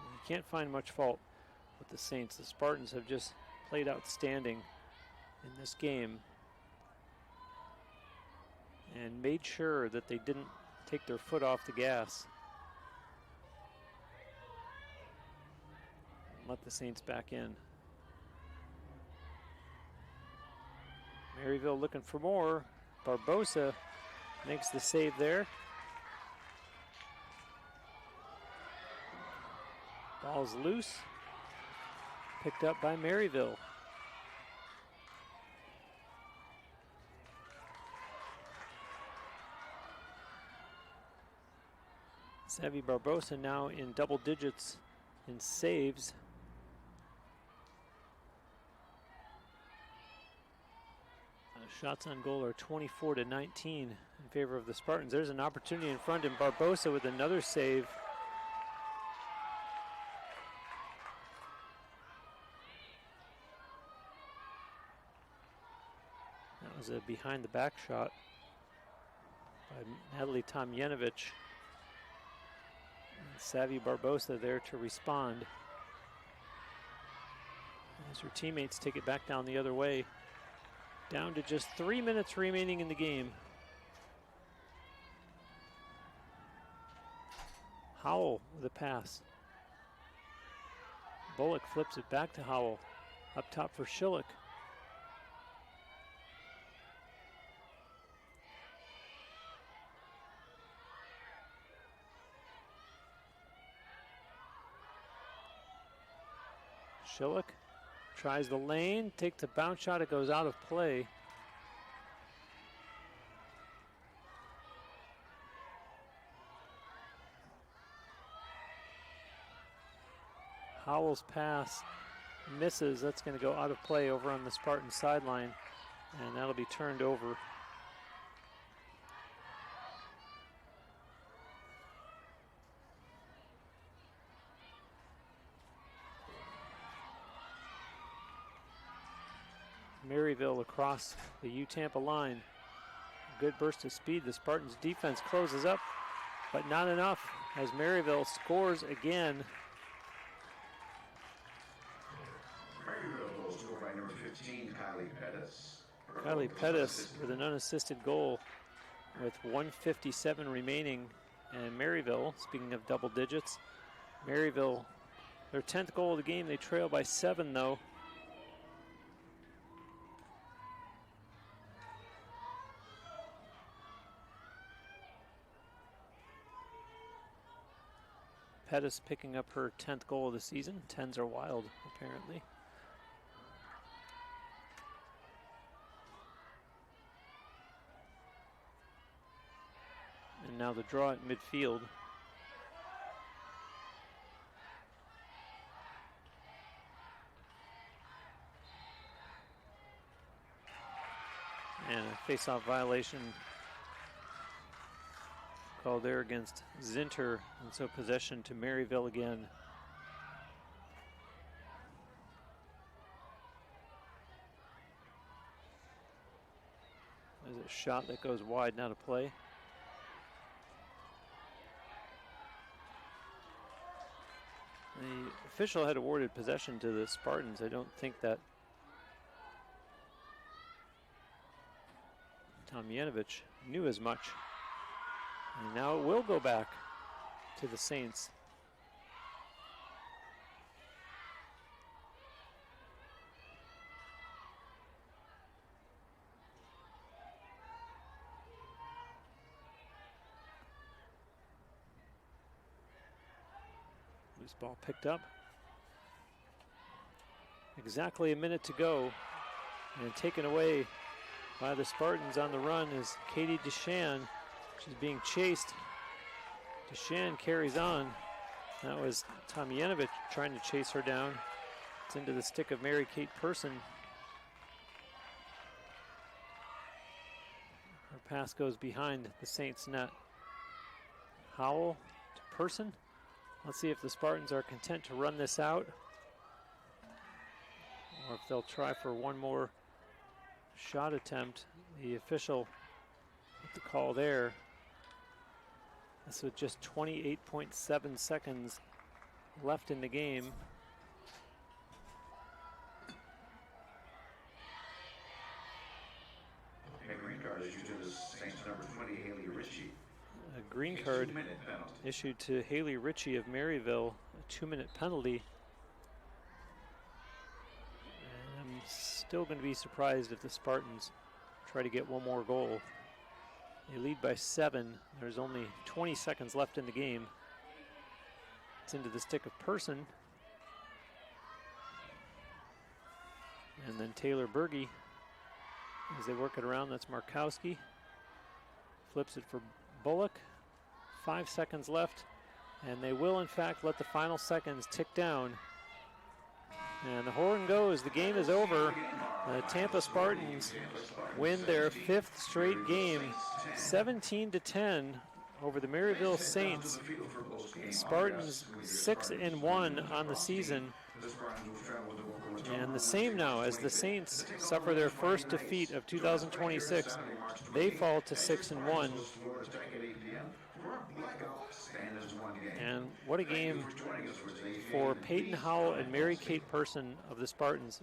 And you can't find much fault with the Saints. The Spartans have just played outstanding in this game and made sure that they didn't take their foot off the gas. Let the Saints back in. Maryville looking for more. Barbosa makes the save there. Ball's loose. Picked up by Maryville. Savvy Barbosa now in double digits in saves. Shots on goal are 24-19 in favor of the Spartans. There's an opportunity in front, and Barbosa with another save. That was a behind the back shot by Natalie Tomjanovich. Savvy Barbosa there to respond as her teammates take it back down the other way. Down to just 3 minutes remaining in the game. Howell with a pass. Bullock flips it back to Howell. Up top for Schillick. Schillick tries the lane, takes a bounce shot, it goes out of play. Howell's pass misses. That's going to go out of play over on the Spartan sideline, and that'll be turned over. Maryville across the Tampa line. Good burst of speed. The Spartans defense closes up, but not enough as Maryville scores again. Maryville goal scored by number 15, Kylie Pettis. Kylie Pettis with an unassisted goal with 1:57 remaining. And Maryville, speaking of double digits, Maryville, their 10th goal of the game. They trail by 7, though. Pettis picking up her 10th goal of the season. 10s are wild, apparently. And now the draw at midfield. And a face-off violation called there against Zinter, and so possession to Maryville again. There's a shot that goes wide, now to play. The official had awarded possession to the Spartans. I don't think that Tomjanovich knew as much. And now it will go back to the Saints. Loose ball picked up. Exactly a minute to go. And taken away by the Spartans on the run is Katie Deshan. She's being chased. Deshan carries on. That was Tomjanovich trying to chase her down. It's into the stick of Mary-Kate Person. Her pass goes behind the Saints net. Howell to Person. Let's see if the Spartans are content to run this out, or if they'll try for one more shot attempt. The official with the call there. This with just 28.7 seconds left in the game. A green card issued to the Saints number 20, Haley Ritchie. A green card issued to Haley Ritchie of Maryville, a 2-minute penalty. And I'm still going to be surprised if the Spartans try to get one more goal. They lead by 7. There's only 20 seconds left in the game. It's into the stick of Person. And then Taylor Berge, as they work it around, that's Markowski. Flips it for Bullock. 5 seconds left. And they will, in fact, let the final seconds tick down. And the horn goes. The game is over. The Tampa Spartans win their 5th straight game, 17-10 over the Maryville Saints. Spartans 6-1 on the season. And the same now as the Saints suffer their first defeat of 2026. They fall to 6-1. And what a game for Peyton Howell and Mary-Kate Person of the Spartans.